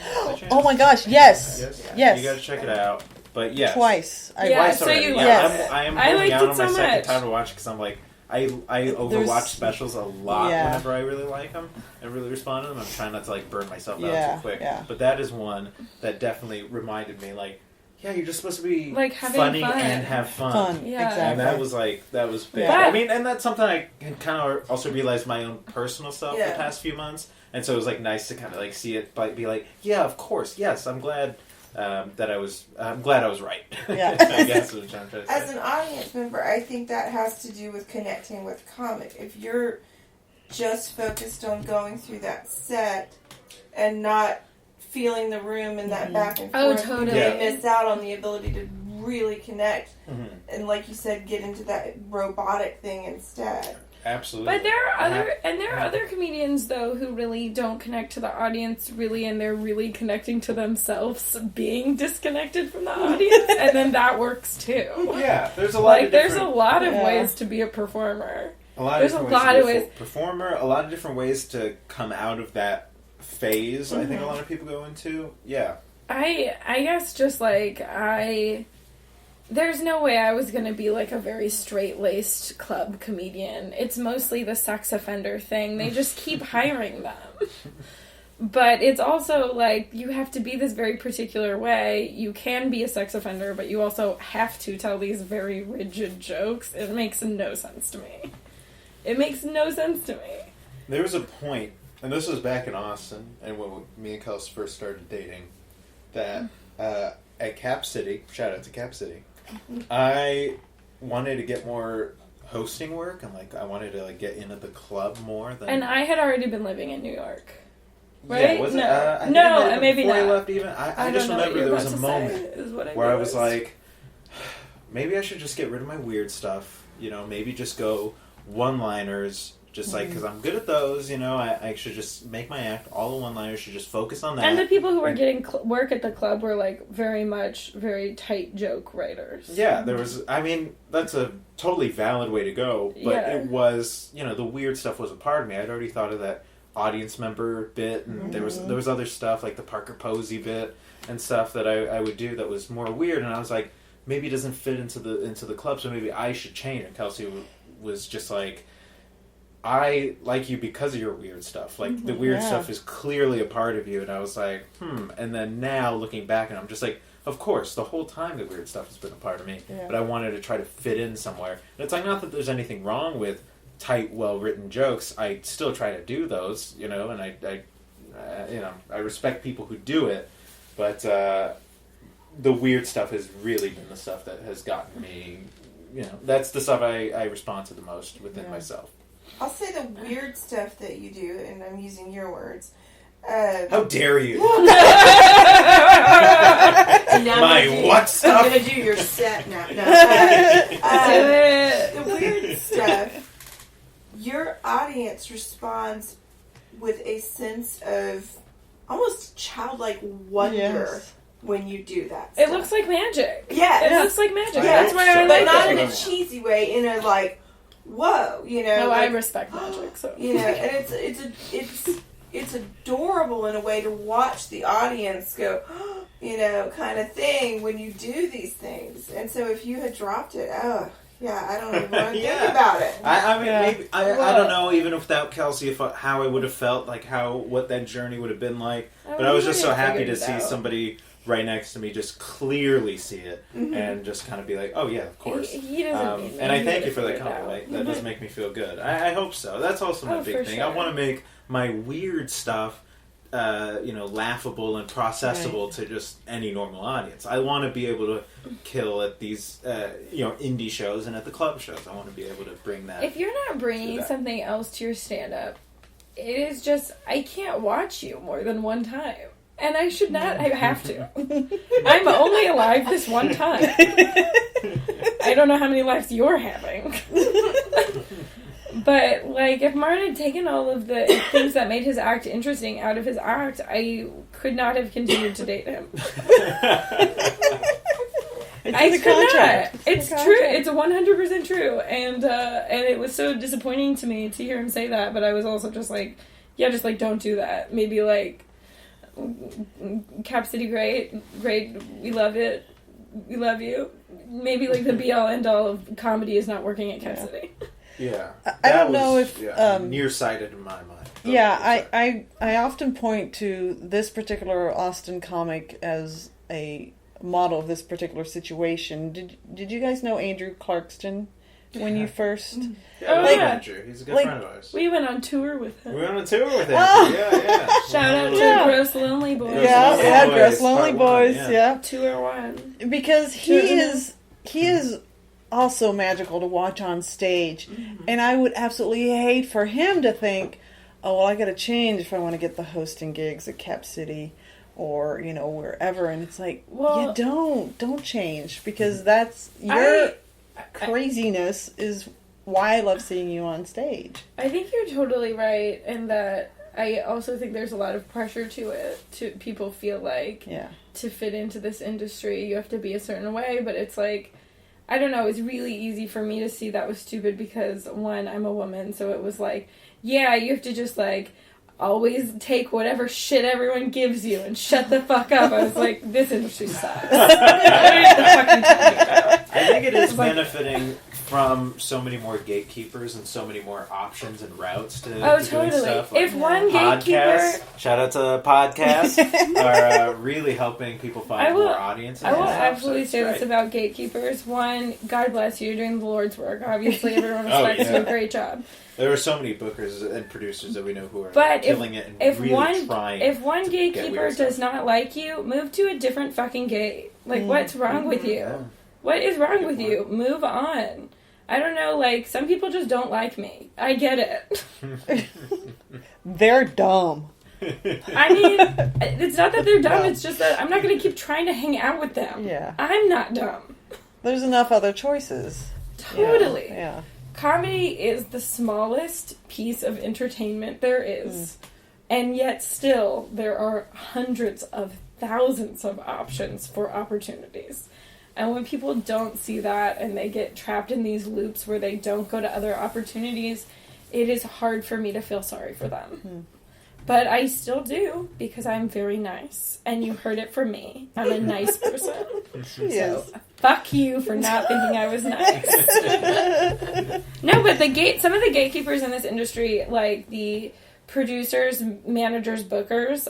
Oh my gosh, yes. You gotta check it out. But yes. Twice. Yeah, Twice so already. you- Yeah, yes. I am I holding liked out it on my so second much. time to watch because I'm like, I overwatch specials a lot Yeah. whenever I really like them and really respond to them. I'm trying not to like burn myself Yeah, out too quick. yeah. But that is one that definitely reminded me, like, yeah, you're just supposed to be Like, having funny fun. and have fun. Yeah. Exactly. And that was big. Yeah. I mean, and that's something I can kind of also realize my own personal stuff Yeah. the past few months. And so it was like nice to kind of like see it, be like, yeah, of course, yes, I'm glad I'm glad I was right. Yeah. I guess is what I'm trying to say. As an audience member, I think that has to do with connecting with comic. If you're just focused on going through that set and not feeling the room and that back and Oh, forth, totally. you may miss out on the ability to really connect Mhm. and, like you said, get into that robotic thing instead. Absolutely. But there are other comedians though who really don't connect to the audience really, and they're really connecting to themselves, being disconnected from the audience, and then that works too. Yeah, there's a lot of There's a different, lot of Yeah. ways to be a performer. there's a lot of ways. Performer, a lot of different ways to come out of that phase. I think a lot of people go into. Yeah. I guess just like there's no way I was gonna be like a very straight-laced club comedian. It's mostly the sex offender thing. They just keep hiring them. But it's also like you have to be this very particular way. You can be a sex offender, but you also have to tell these very rigid jokes. It makes no sense to me. It makes no sense to me. There was a point, and this was back in Austin, and when me and Kelsey first started dating, that at Cap City, shout out to Cap City, I wanted to get more hosting work, and like I wanted to like get into the club more than. And I had already been living in New York. Right? Yeah, was No. it? I think No, it might have been maybe before I not. left. Even I just don't know what remember you're there was about a to say, moment is what where I was realized. like, maybe I should just get rid of my weird stuff. You know, maybe just go one-liners. Just like, because I'm good at those, you know, I should just make my act. All the one-liners should just focus on that. And the people who were getting work at the club were like very tight joke writers. Yeah, there was. I mean, that's a totally valid way to go, but Yeah. it was, you know, the weird stuff was a part of me. I'd already thought of that audience member bit, and there was other stuff like the Parker Posey bit and stuff that I would do that was more weird, and I was like, maybe it doesn't fit into the club, so maybe I should change. And Kelsey was just like, I like you because of your weird stuff. Like, the weird stuff is clearly a part of you. And I was like, And then now, looking back, and I'm just like, of course, the whole time the weird stuff has been a part of me. Yeah. But I wanted to try to fit in somewhere. And it's like, not that there's anything wrong with tight, well-written jokes. I still try to do those, you know, and I respect people who do it. But the weird stuff has really been the stuff that has gotten me, you know, that's the stuff I respond to the most within myself. I'll say the weird stuff that you do, and I'm using your words. How dare you? And now My I'm gonna do- what stuff? I'm going to do your set now. No, the weird stuff, your audience responds with a sense of almost childlike wonder Yes. when you do that It stuff. looks like magic. Yes. It looks like magic. Yeah, That's why I but like not it. in a cheesy way, in a like, whoa, you know. No, I like, respect magic. So you know, and it's adorable in a way to watch the audience go, you know, kind of thing when you do these things. And so if you had dropped it, I don't even want to think about it. I mean, Yeah. maybe I don't know. Even without Kelsey, how I would have felt, like what that journey would have been like. But I was just so happy to see somebody right next to me just clearly see it and just kind of be like, oh yeah, of course. He doesn't mean and I thank you for that that compliment. That does make me feel good. I hope so. That's also my big for thing. sure. I want to make my weird stuff, laughable and processable to just any normal audience. I want to be able to kill at these, indie shows and at the club shows. I want to be able to bring that. If you're not bringing that. something else to your stand-up, it is just, I can't watch you more than one time. And I should not, I have to. I'm only alive this one time. I don't know how many lives you're having. But, like, if Martin had taken all of the things that made his act interesting out of his act, I could not have continued to date him. I could not. It's true. It's 100% true. And it was so disappointing to me to hear him say that, but I was also just like, don't do that. Maybe, like, Cap City, great, we love it. we love you. Maybe like the be all end all of comedy is not working at Cap City. Yeah. I don't know if nearsighted in my mind. Yeah, I often point to this particular Austin comic as a model of this particular situation. Did you guys know Andrew Clarkston when you first? Yeah, Andrew. He's a good friend of ours. We went on tour with him. We went on tour with Andrew. Yeah. Shout out to Gross Lonely Boys. Yeah, Gross Lonely Boys. Yeah, Tour 1. Because he is also magical to watch on stage, and I would absolutely hate for him to think, oh, well, I got to change if I want to get the hosting gigs at Cap City or, wherever. And it's like, you don't change, because that's your craziness is why I love seeing you on stage. I think you're totally right, and that I also think there's a lot of pressure to it. To people feel like to fit into this industry, you have to be a certain way, but it's like, I don't know, it's really easy for me to see that was stupid because, one, I'm a woman, so it was like, yeah, you have to just, like, always take whatever shit everyone gives you and shut the fuck up. I was like, this industry sucks. What are you fucking talking about? I think it is benefiting from so many more gatekeepers and so many more options and routes to doing stuff. Like if one gatekeeper... Shout out to podcasts, are really helping people find more audiences. I will absolutely say this about gatekeepers. One, God bless you, you're doing the Lord's work. Obviously, everyone respects you. Great job. There are so many bookers and producers that we know who are killing it and really trying. If one gatekeeper does not like you, move to a different fucking gate. Like, what's wrong with you? Yeah. What is wrong with you? Move on. I don't know, like, some people just don't like me. I get it. They're dumb. I mean, it's not that they're dumb, it's just that I'm not going to keep trying to hang out with them. Yeah. I'm not dumb. There's enough other choices. Totally. Yeah. Comedy is the smallest piece of entertainment there is. And yet still, there are hundreds of thousands of options for opportunities. And when people don't see that and they get trapped in these loops where they don't go to other opportunities, it is hard for me to feel sorry for them. But I still do, because I'm very nice. And you heard it from me. I'm a nice person. So, fuck you for not thinking I was nice. No, but some of the gatekeepers in this industry, like the producers, managers, bookers,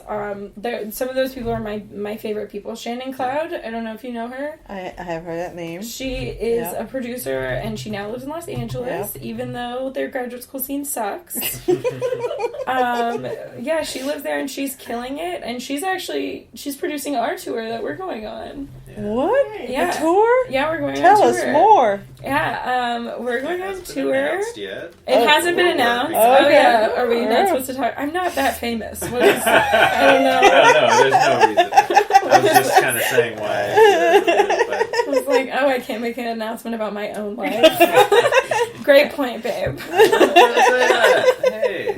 some of those people are my favorite people. Shannon Cloud, I don't know if you know her. I have heard that name. She is a producer, and she now lives in Los Angeles, even though their graduate school scene sucks. Yeah, she lives there, and she's killing it, and she's producing our tour that we're going on. What? Yeah. A tour? Yeah, we're going Tell on tour. Tell us more. Yeah, we're going on tour. Yet. It hasn't been announced. Oh, yeah. Are we not supposed to talk? I'm not that famous. What is I don't know. No, there's no reason. I was just kind of saying why. I was like, I can't make an announcement about my own life. Great point, babe. Hey.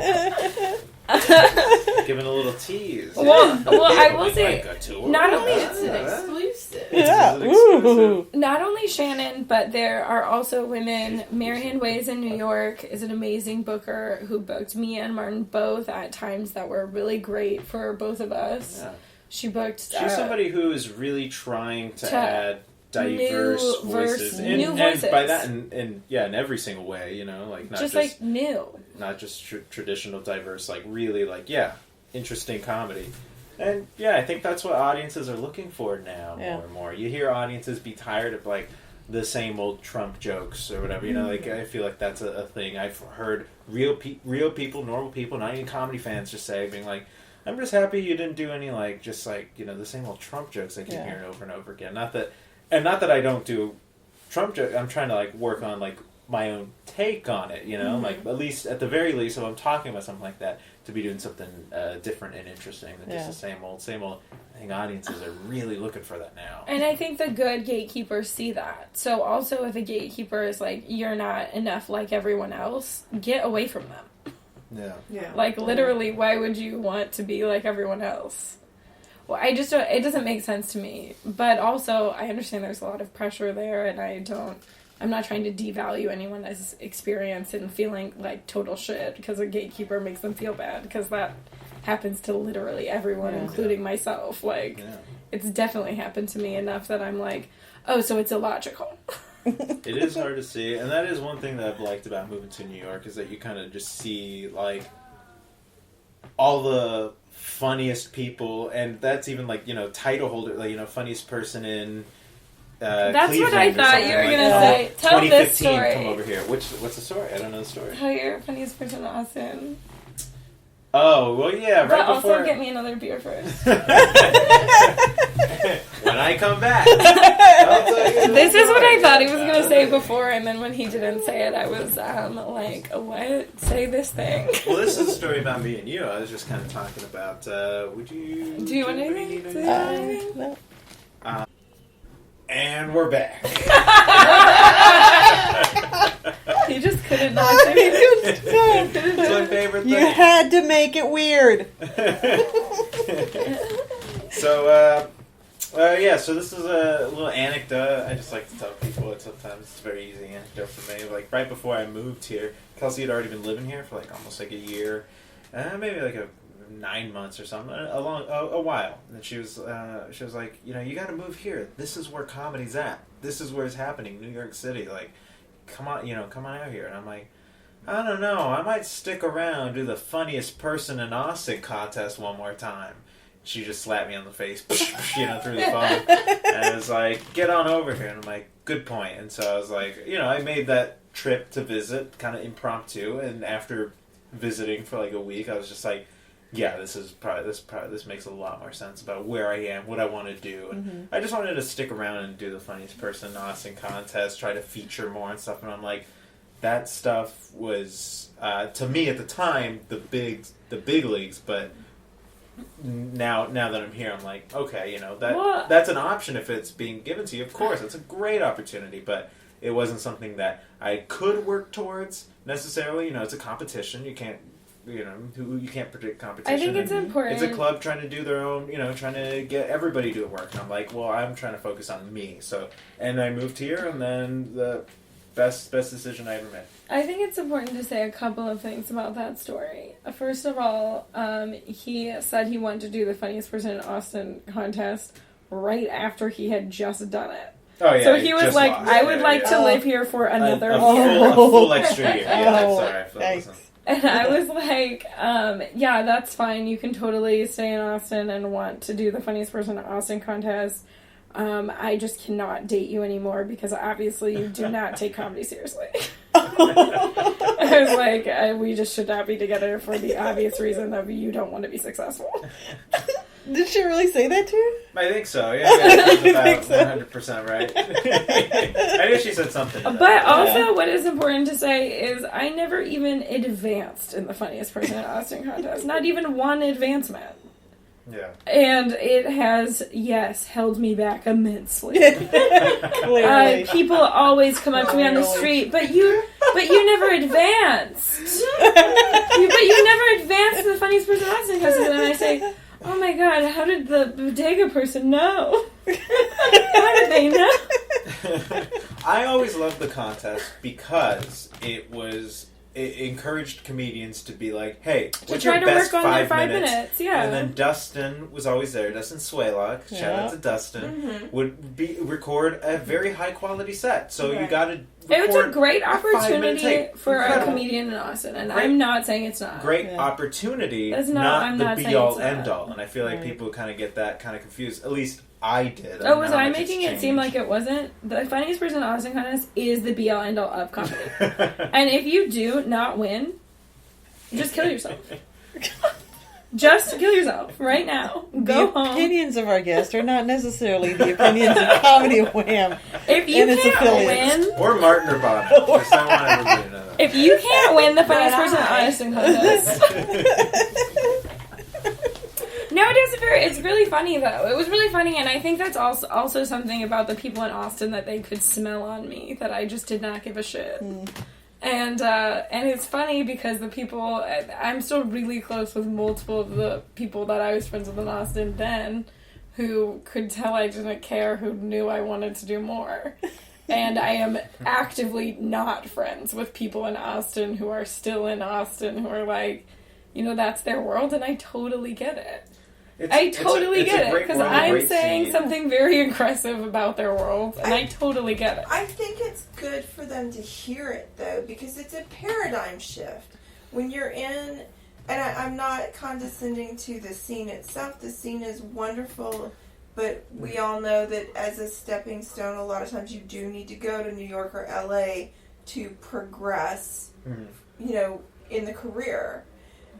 Giving a little tease. Well, I will say, not only it's an exclusive. Not only Shannon, but there are also women. Marianne Ways in New York is an amazing booker who booked me and Martin both at times that were really great for both of us. Yeah. She booked. She's somebody who is really trying to add diverse voices, new voices. And by that, in every single way, like not just like new, not just traditional diverse, like really, like interesting comedy. And I think that's what audiences are looking for now more and more. You hear audiences be tired of like the same old Trump jokes or whatever. Like I feel like that's a thing. I've heard real people, normal people, not even comedy fans, just being like, "I'm just happy you didn't do any the same old Trump jokes I keep hearing over and over again." Not that I don't do Trump jokes. I'm trying to work on my own take on it. Like at the very least, if I'm talking about something like that, to be doing something different and interesting than just the same old. I think audiences are really looking for that now. And I think the good gatekeepers see that. So also, if a gatekeeper is like, "You're not enough like everyone else," get away from them. Yeah. Like literally, why would you want to be like everyone else? Well, I just don't. It doesn't make sense to me. But also, I understand there's a lot of pressure there, and I'm not trying to devalue anyone's experience and feeling like total shit because a gatekeeper makes them feel bad, because that happens to literally everyone, including myself. It's definitely happened to me enough that I'm like, oh, so it's illogical. It is hard to see, and that is one thing that I've liked about moving to New York, is that you kind of just see, like, all the funniest people, and that's even, like, you know, title holder, like, you know, funniest person in That's Cleveland what I thought you were going to say. Tell this 2015, story. come over here. What's the story? I don't know the story. Tell your funniest person in Austin. Oh, well, yeah, But right before... also get me another beer first. When I come back, I'll tell you This is what I story. thought he was going to say before, and then when he didn't say it, I was like, what? Say this thing. Well, this is a story about me and you. I was just kind of talking about, would you... Do you want anything? Do you want anything? No. And we're back. He just couldn't not say it. It's my favorite You thing. had to make it weird. So, yeah, so this is a little anecdote. I just like to tell people it sometimes. It's a very easy anecdote for me. Like, right before I moved here, Kelsey had already been living here for, like, almost, like, a year. Maybe, like, 9 months or something. A while. And she was like, you know, you gotta move here. This is where comedy's at. This is where it's happening. New York City. Like, come on out here. And I'm like, I don't know. I might stick around, do the funniest person in Austin contest one more time. She just slapped me on the face, you know, through the phone. And I was like, get on over here. And I'm like, good point. And so I was like, you know, I made that trip to visit, kind of impromptu. And after visiting for like a week, I was just like, yeah, this makes a lot more sense about where I am, what I want to do. And I just wanted to stick around and do the funniest person in Austin contest, try to feature more and stuff. And I'm like, that stuff was, to me at the time, the big leagues, but now that I'm here, I'm like, okay, you know, that's an option if it's being given to you. Of course, it's a great opportunity, but it wasn't something that I could work towards necessarily. You know, it's a competition. You can't predict competition. I think it's important. It's a club trying to do their own, you know, trying to get everybody to work. And I'm like, well, I'm trying to focus on me. So, and I moved here, and then the best decision I ever made. I think it's important to say a couple of things about that story. First of all, he said he wanted to do the funniest person in Austin contest right after he had just done it. Oh, yeah. So he was like, lost. I would like to live here for another a year. full extra year. Yeah, Oh, sorry. thanks. And I was like, yeah, that's fine. You can totally stay in Austin and want to do the funniest person in Austin contest. I just cannot date you anymore because obviously you do not take comedy seriously. I was like, we just should not be together for the obvious reason that you don't want to be successful. Did she really say that to you? I think so. Yeah, that's about think so. 100% right. I knew she said something. But also, what is important to say is I never even advanced in the funniest person in Austin contest. Not even one advancement. Yeah. And it has, yes, held me back immensely. Clearly. People always come up to me on the street, but you never advanced. But you never advanced in the funniest person in Austin contest. And then I say, oh my god, how did the bodega person know? How did they know? I always loved the contest because it encouraged comedians to be like, hey, what's your best work on their 5 minutes? Yeah. And then Dustin was always there. Dustin Swaylock, shout out to Dustin, would record a very high quality set. So you got to it was a great 5-minute opportunity take. for Incredible. a comedian in Austin, and I'm not saying it's not. Great opportunity, I'm not not the saying be-all, it's not. end-all. And I feel like people kind of get that kind of confused. At least I did. Oh, was I making it seem like it wasn't? The funniest person in Austin contest is the be-all, end-all of comedy. And if you do not win, just kill yourself. Just kill yourself right now. Go The home. opinions of our guest are not necessarily the opinions of Comedy Wham. If you and its can't affiliates. win, Or Martin or Bob. Just I want everybody to know that. if you can't win the funniest person in Austin contest. No, it's really funny though. It was really funny, and I think that's also something about the people in Austin that they could smell on me that I just did not give a shit. And it's funny because the people, I'm still really close with multiple of the people that I was friends with in Austin then, who could tell I didn't care, who knew I wanted to do more. And I am actively not friends with people in Austin who are still in Austin, who are like, you know, that's their world, and I totally get it. I totally get it, because I'm saying scene. something very aggressive about their world, and I totally get it. I think it's good for them to hear it, though, because it's a paradigm shift. When you're in, and I'm not condescending to the scene itself, the scene is wonderful, but we all know that as a stepping stone, a lot of times you do need to go to New York or LA to progress, you know, in the career.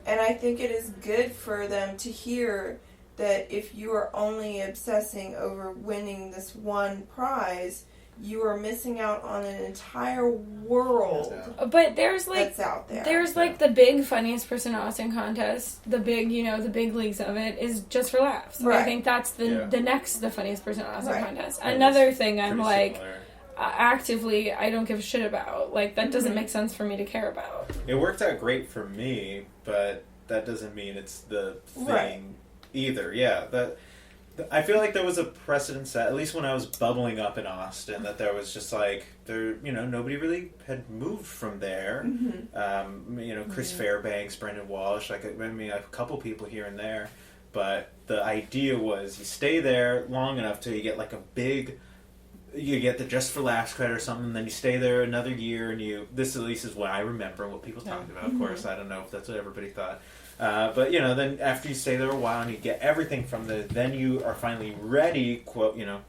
And I think it is good for them to hear that if you are only obsessing over winning this one prize, you are missing out on an entire world But there's like that's out there. there's like the big funniest person in Austin contest, the big, you know, the big leagues of it is just for laughs. Right. I think that's the next the funniest person in Austin Right. contest. Yeah, Another thing I'm Pretty like similar. actively I don't give a shit about. Like that doesn't make sense for me to care about. It worked out great for me, but that doesn't mean it's the thing Right. either. Yeah, I feel like there was a precedent set, at least when I was bubbling up in Austin, that there was just like nobody really had moved from there. Chris Fairbanks, Brendan Walsh, a couple people here and there, but the idea was you stay there long enough till you get like you get the Just for Laughs credit or something, and then you stay there another year, and this at least is what I remember, what people talked about. Of course, I don't know if that's what everybody thought. But then after you stay there a while and you get everything from then you are finally ready,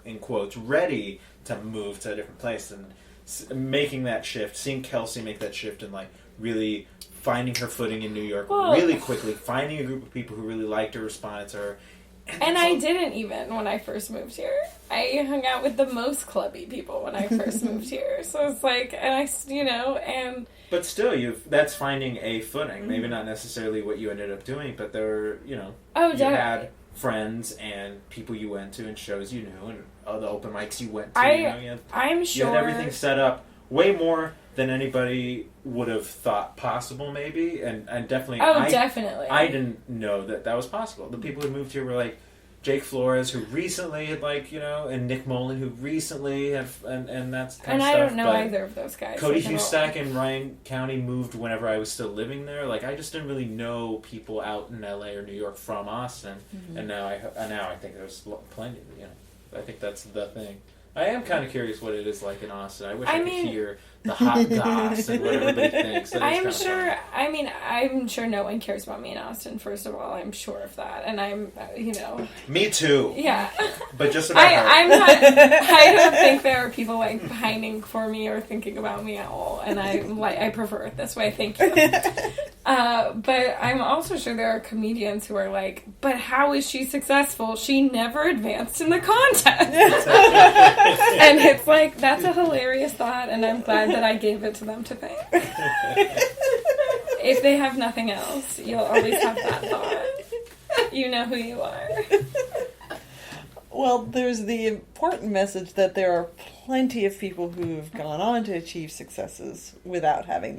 in quotes, ready to move to a different place, and making that shift, seeing Kelsey make that shift, and like really finding her footing in New York really quickly, finding a group of people who really liked her, responded to her. And I didn't even when I first moved here. I hung out with the most clubby people when I first moved here. So it's like, and But still, that's finding a footing. Maybe not necessarily what you ended up doing, but there were, you had friends and people you went to and shows you knew and the open mics you went to. I'm sure you had everything set up way more than anybody would have thought possible, maybe, and definitely. Definitely. I didn't know that was possible. The people who moved here were like Jake Flores, who recently had and Nick Mullen, who recently have, and that's kind of stuff. And I don't know either of those guys. Cody Hustack in Ryan County moved whenever I was still living there. Like I just didn't really know people out in LA or New York from Austin, and now I think there's plenty. I think that's the thing. I am kind of curious what it is like in Austin. I wish I could hear the hot goss and what everybody thinks. I'm sure. I'm sure no one cares about me in Austin. First of all, I'm sure of that, and I'm, Me too. Yeah. But just about I'm not. I don't think there are people like pining for me or thinking about me at all, and I prefer it this way. Thank you. But I'm also sure there are comedians who are like, but how is she successful? She never advanced in the contest. And it's like, that's a hilarious thought, and I'm glad that I gave it to them to think. If they have nothing else, you'll always have that thought. You know who you are. Well, there's the important message that there are plenty of people who have gone on to achieve successes without having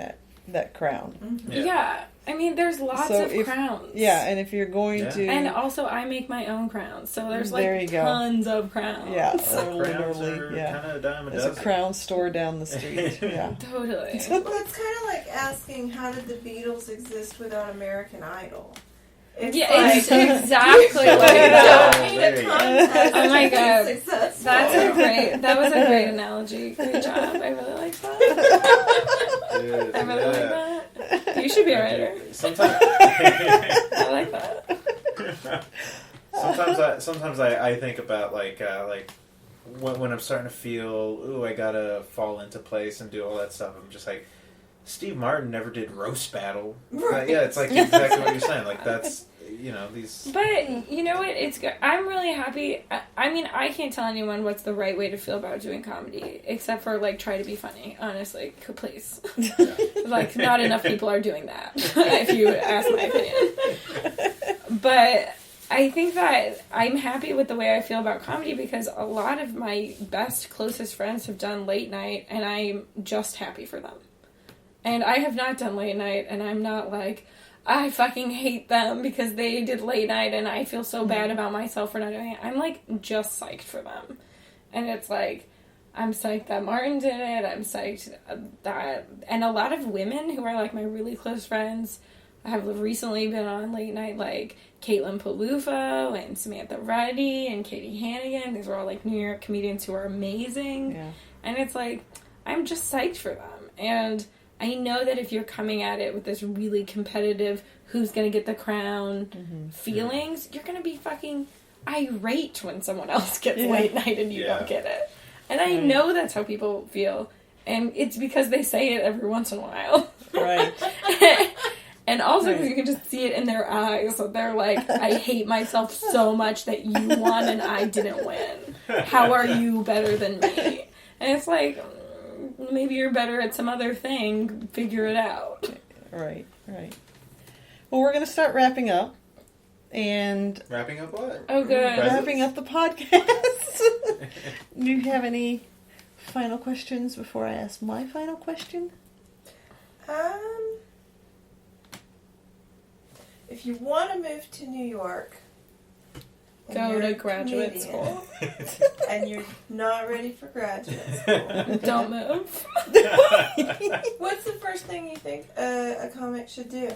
that crown. Yeah. There's lots of crowns. Yeah, and if you're going to... And also, I make my own crowns, so there's tons of crowns. Yeah, so literally, kind of a dime a dozen. There's a crown store down the street. Yeah. Totally. Well, it's kind of like asking, how did the Beatles exist without American Idol? It's exactly like that. Oh my god, that was a great analogy. Great job. I really like that. I really like that. You should be a writer. Sometimes I like that. Sometimes I think about like when I'm starting to feel, I gotta fall into place and do all that stuff. I'm just like, Steve Martin never did roast battle. Right. Yeah, it's like exactly what you're saying. Like that's these. But you know what? It's good. I'm really happy. I can't tell anyone what's the right way to feel about doing comedy, except for like try to be funny. Honestly, please. Yeah. Like not enough people are doing that. If you ask my opinion. But I think that I'm happy with the way I feel about comedy because a lot of my best, closest friends have done late night, and I'm just happy for them. And I have not done late night, and I'm not like, I fucking hate them because they did late night, and I feel so bad about myself for not doing it. I'm, like, just psyched for them. And it's like, I'm psyched that Martin did it. I'm psyched that... And a lot of women who are, like, my really close friends have recently been on late night, like Caitlin Palufo and Samantha Ruddy and Katie Hannigan. These are all like New York comedians who are amazing. Yeah. And it's like, I'm just psyched for them. And I know that if you're coming at it with this really competitive, who's going to get the crown feelings, you're going to be fucking irate when someone else gets late night and you don't get it. And I know that's how people feel. And it's because they say it every once in a while. Right. And also because you can just see it in their eyes. So they're like, I hate myself so much that you won and I didn't win. How are you better than me? And it's like, maybe you're better at some other thing. Figure it out. Right. Well, we're going to start wrapping up. And Wrapping up what? Oh, good. wrapping up the podcast. Do you have any final questions before I ask my final question? If you want to move to New York, and Go you're to a graduate comedian, school. and you're not ready for graduate school, Don't move. what's the first thing you think a comic should do?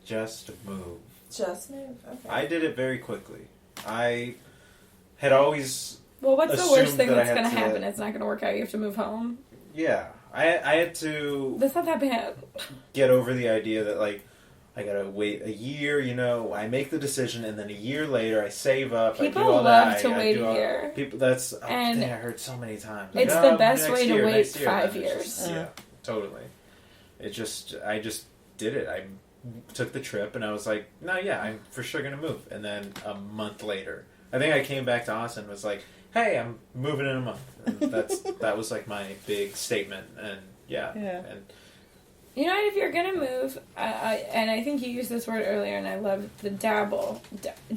Just move. Just move. Okay. I did it very quickly. I had always... Well, what's the assumed worst thing that I that's had going to to- happen? It's not going to work out. You have to move home. Yeah. I had to That's not that bad. get over the idea that, like, I gotta wait a year, you know, I make the decision, and then a year later I save up, People I do all love that. to I wait do a all- year. People, that's a And thing I heard so many times. it's Like, the best next way to year, wait next year. 5 And it's years. just- yeah, totally. I just did it. I took the trip, and I was like, no, yeah, I'm for sure gonna move. And then a month later, I think I came back to Austin and was like, hey, I'm moving in a month. And that was like my big statement, and and You know, if you're gonna move, and I think you used this word earlier, and I love the dabble.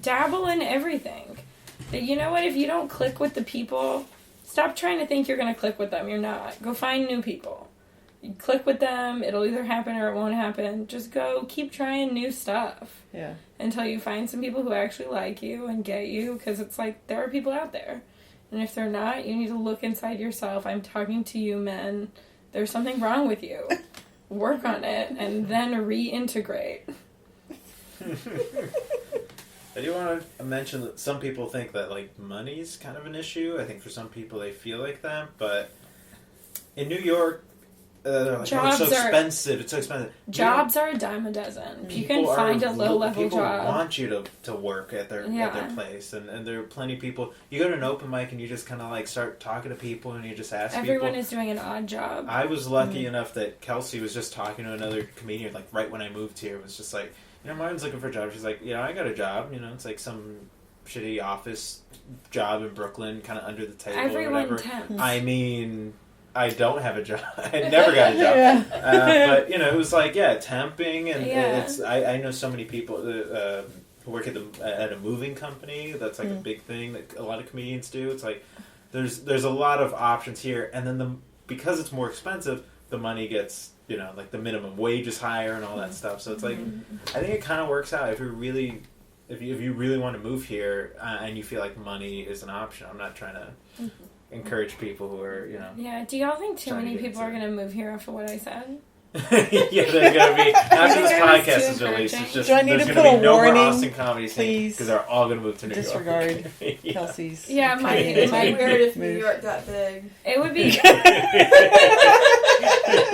Dabble in everything. You know what? If you don't click with the people, stop trying to think you're gonna click with them. You're not. Go find new people. You click with them. It'll either happen or it won't happen. Just go keep trying new stuff. Yeah. Until you find some people who actually like you and get you, because it's like there are people out there. And if they're not, you need to look inside yourself. I'm talking to you, men. There's something wrong with you. Work on it, and then reintegrate. I do want to mention that some people think that, like, money's kind of an issue. I think for some people they feel like that, but in New York, they're like, oh, it's so expensive. It's so expensive. Jobs are a dime a dozen. You can find a low-level people job. People want you to work at their place, and there are plenty of people. You go to an open mic and you just kind of like start talking to people, and you just ask Everyone people. is doing an odd job. I was lucky enough that Kelsey was just talking to another comedian, like right when I moved here. It was just like, you know, Martin's looking for a job. She's like, you know, I got a job. You know, it's like some shitty office job in Brooklyn, kind of under the table Everyone or whatever. tempts. I mean, I don't have a job. I never got a job. But, you know, it was like, temping. And it's I know so many people who work at a moving company. That's like a big thing that a lot of comedians do. It's like there's a lot of options here. And then because it's more expensive, the money gets, you know, like the minimum wage is higher and all that stuff. So it's like, I think it kind of works out if you really want to move here and you feel like money is an option. I'm not trying to encourage people who are, you know. Yeah, do y'all think too many people are going to move here after what I said? Yeah, there's going to be, after this podcast is released, it's just, Do I need there's to going to put be a no more warning, Austin comedy scene please? because they're all going to move to New York. Disregard Kelsey's. Yeah, my It'd be weird if New move. York got big. It would be...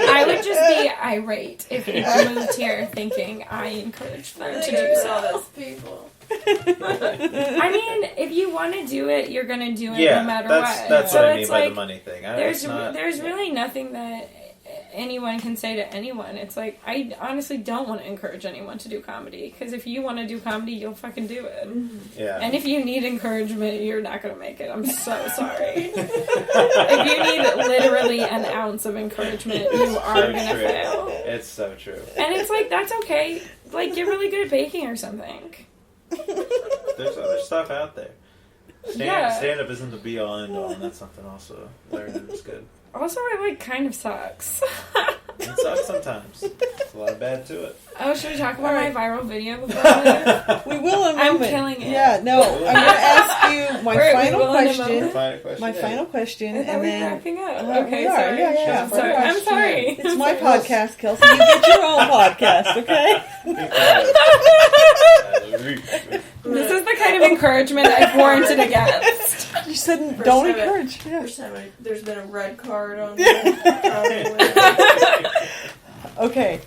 I would just be irate if people moved here thinking I encouraged them to do all so. those people. I mean, if you want to do it, you're going to do it Yeah, no matter that's, what. that's So what I mean it's by like, the money thing. There's really nothing that anyone can say to anyone. It's like, I honestly don't want to encourage anyone to do comedy, because if you want to do comedy, you'll fucking do it. Yeah. And if you need encouragement, you're not going to make it. I'm so sorry. If you need literally an ounce of encouragement, you are going to fail. It's so true. And it's like, that's okay. Like, get really good at baking or something. There's other stuff out there. Yeah. Stand-up isn't the be-all, end-all, and that's something also learning is good. Also, it, like, kind of sucks. It sucks sometimes. There's a lot of bad to it. Oh, should we talk about Alright. my viral video before we We will in a I'm moment. killing it. Yeah, no. I'm going to ask you my We're- we final will in a question. moment. Final question. My final question, I thought and we were then wrapping up. we Okay, are. sorry. Yeah. I'm sorry. I'm sorry. it's my podcast, Kelsey. You get your own podcast, okay? This is the kind of encouragement I've warranted against. You said First don't time encourage. Yeah. First time there's been a red card on the Okay.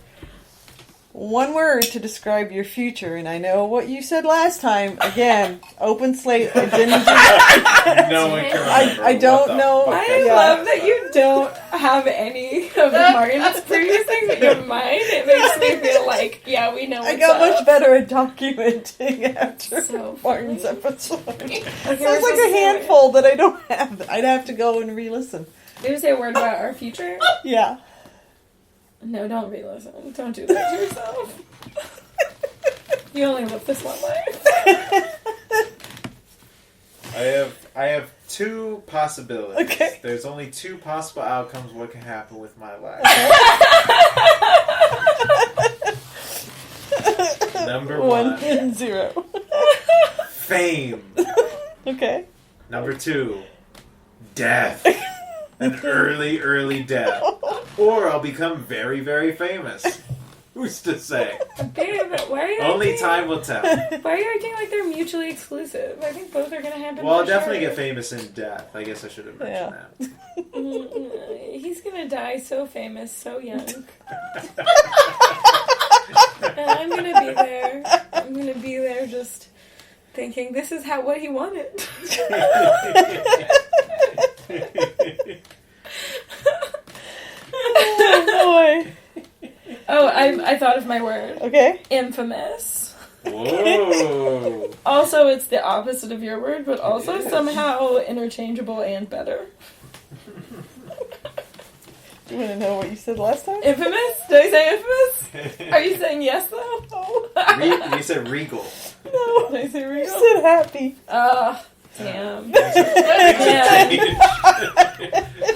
One word to describe your future, and I know what you said last time. Again, open slate. I didn't do that. No one can I remember don't what the know. fuck I that Yeah. love that you don't have any of Martin's previous things in your mind. It makes me feel like, yeah, we know what's I got up. much better at documenting after So Martin's funny. episode. Okay, Sounds we're like supposed a to say- handful that I don't have. I'd have to go and re-listen. Did you say a word about our future? Yeah. No, don't re-listen. Don't do that to yourself. You only live this one life. I have two possibilities. Okay. There's only two possible outcomes what can happen with my life. Number 1 1, and 0. fame. Okay. Number 2, death. An early death. Or I'll become very, very famous. Who's to say? Babe, why are you Only acting, time will tell. Why are you acting like they're mutually exclusive? I think both are going to happen. Well, I'll for definitely sure. get famous in death. I guess I should have mentioned that. He's gonna die so famous, so young. And I'm gonna be there. I'm gonna be there just thinking this is what he wanted. Oh, boy. Oh, I thought of my word. Okay. Infamous. Whoa. Also, it's the opposite of your word, but also It is. somehow interchangeable and better. Do you want to know what you said last time? Infamous? Did I say infamous? Are you saying yes, though? No. You said regal. No. Did I say You regal? said happy. Damn. A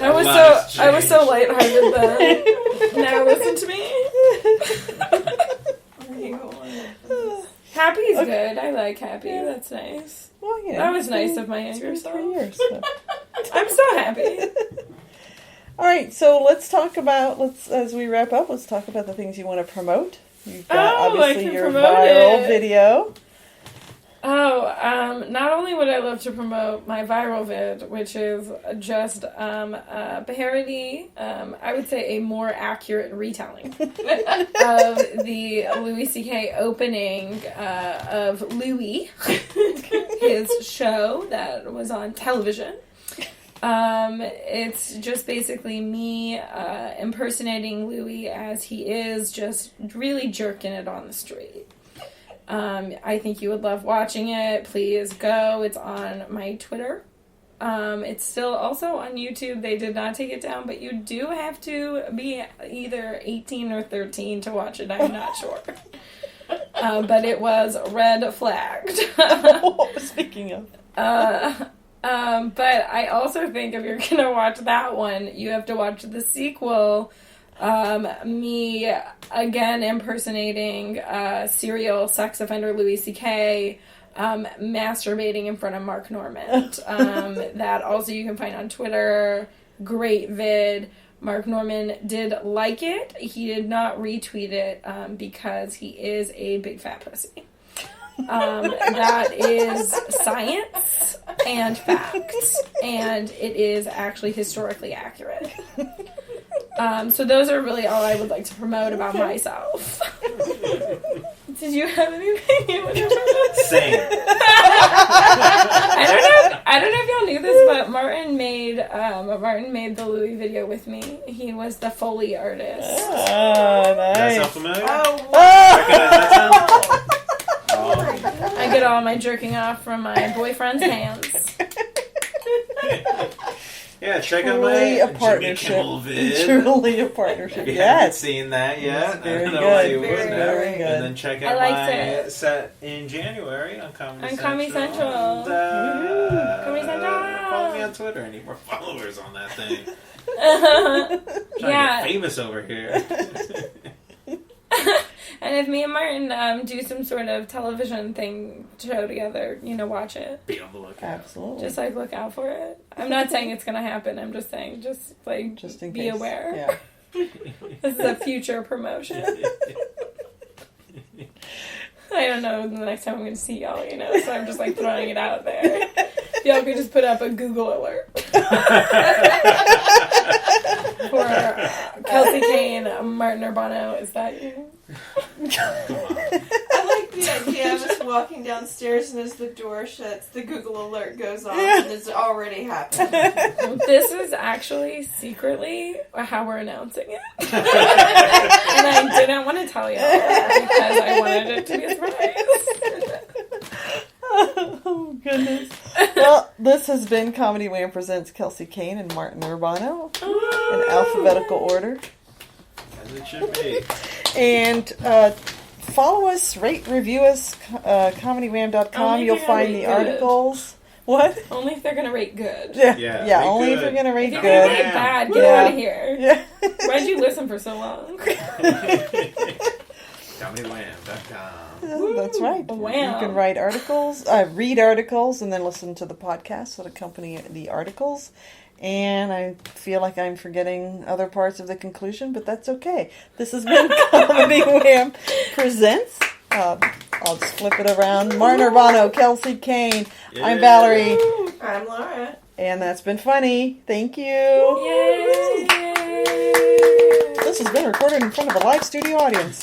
I was lot has so changed. lighthearted then. Now listen to me. Happy's good. I like happy. Yeah. That's nice. Well, you know, That was it's nice been- of my it's younger been self. 3 years. So. I'm so happy. All right, so let's talk about as we wrap up. Let's talk about the things you want to promote. You've got Oh, I obviously can your promote viral it. video. Oh, not only would I love to promote my viral vid, which is just a parody, I would say a more accurate retelling of the Louis C.K. opening of Louis, his show that was on television. It's just basically me impersonating Louis as he is, just really jerking it on the street. I think you would love watching it. Please go. It's on my Twitter. It's still also on YouTube. They did not take it down, but you do have to be either 18 or 13 to watch it. I'm not sure. But it was red flagged. Speaking of. But I also think if you're gonna watch that one, you have to watch the sequel. Me again impersonating serial sex offender Louis C.K. Masturbating in front of Mark Normand. That also you can find on Twitter. Great vid. Mark Normand did like it. He did not retweet it because he is a big fat pussy. That is science and facts, and it is actually historically accurate. So those are really all I would like to promote about myself. Did you have anything you would promote? Same. I don't know if y'all knew this, but Martin made the Louis video with me. He was the Foley artist. Ah, That nice. sound familiar? Oh, Recognize that sound? Oh. I get all my jerking off from my boyfriend's hands. Yeah, check out Truly my a Jimmy partnership. Kimmel vid. Truly a partnership. If you haven't Yes. seen that yet, It's very I don't know good. why you Very, wouldn't have. very good. And then check I out liked my it. set in January on Comedy On Central. Comedy Central. And, Comedy Central. follow me on Twitter. I need more followers on that thing. Trying Yeah. to get famous over here. And if me and Martin do some sort of television show together, watch it. Be on the lookout. Absolutely. Just look out for it. I'm not saying it's gonna happen. I'm just saying, just in be case. aware. Yeah. This is a future promotion. I don't know the next time I'm going to see y'all, so I'm just throwing it out there. Y'all could just put up a Google alert. For Kelsey Caine, Martin Urbano, is that you? I like the idea of us walking downstairs and as the door shuts, the Google alert goes off and it's already happened. This is actually secretly how we're announcing it. And I didn't want to tell y'all because I wanted it to be a surprise. Oh, goodness. Well, this has been Comedy Wham Presents Kelsey Caine and Martin Urbano in alphabetical order. As it should be. And follow us, rate, review us, comedywham.com. Only if You'll you're find gonna the rate good. articles. What? Only if they're going to rate good. Yeah, rate only if good. you're going to rate If you're going to good. rate bad, get Yeah. out of here. Yeah. Why'd you listen for so long? ComedyWham.com. That's right. Wham. You can write articles, read articles, and then listen to the podcast that accompany the articles. And I feel like I'm forgetting other parts of the conclusion, but that's okay. This has been Comedy Wham Presents. I'll just flip it around. Martin Urbano, Kelsey Caine. I'm Valerie. I'm Lara. And that's been funny. Thank you. Yay! This has been recorded in front of a live studio audience.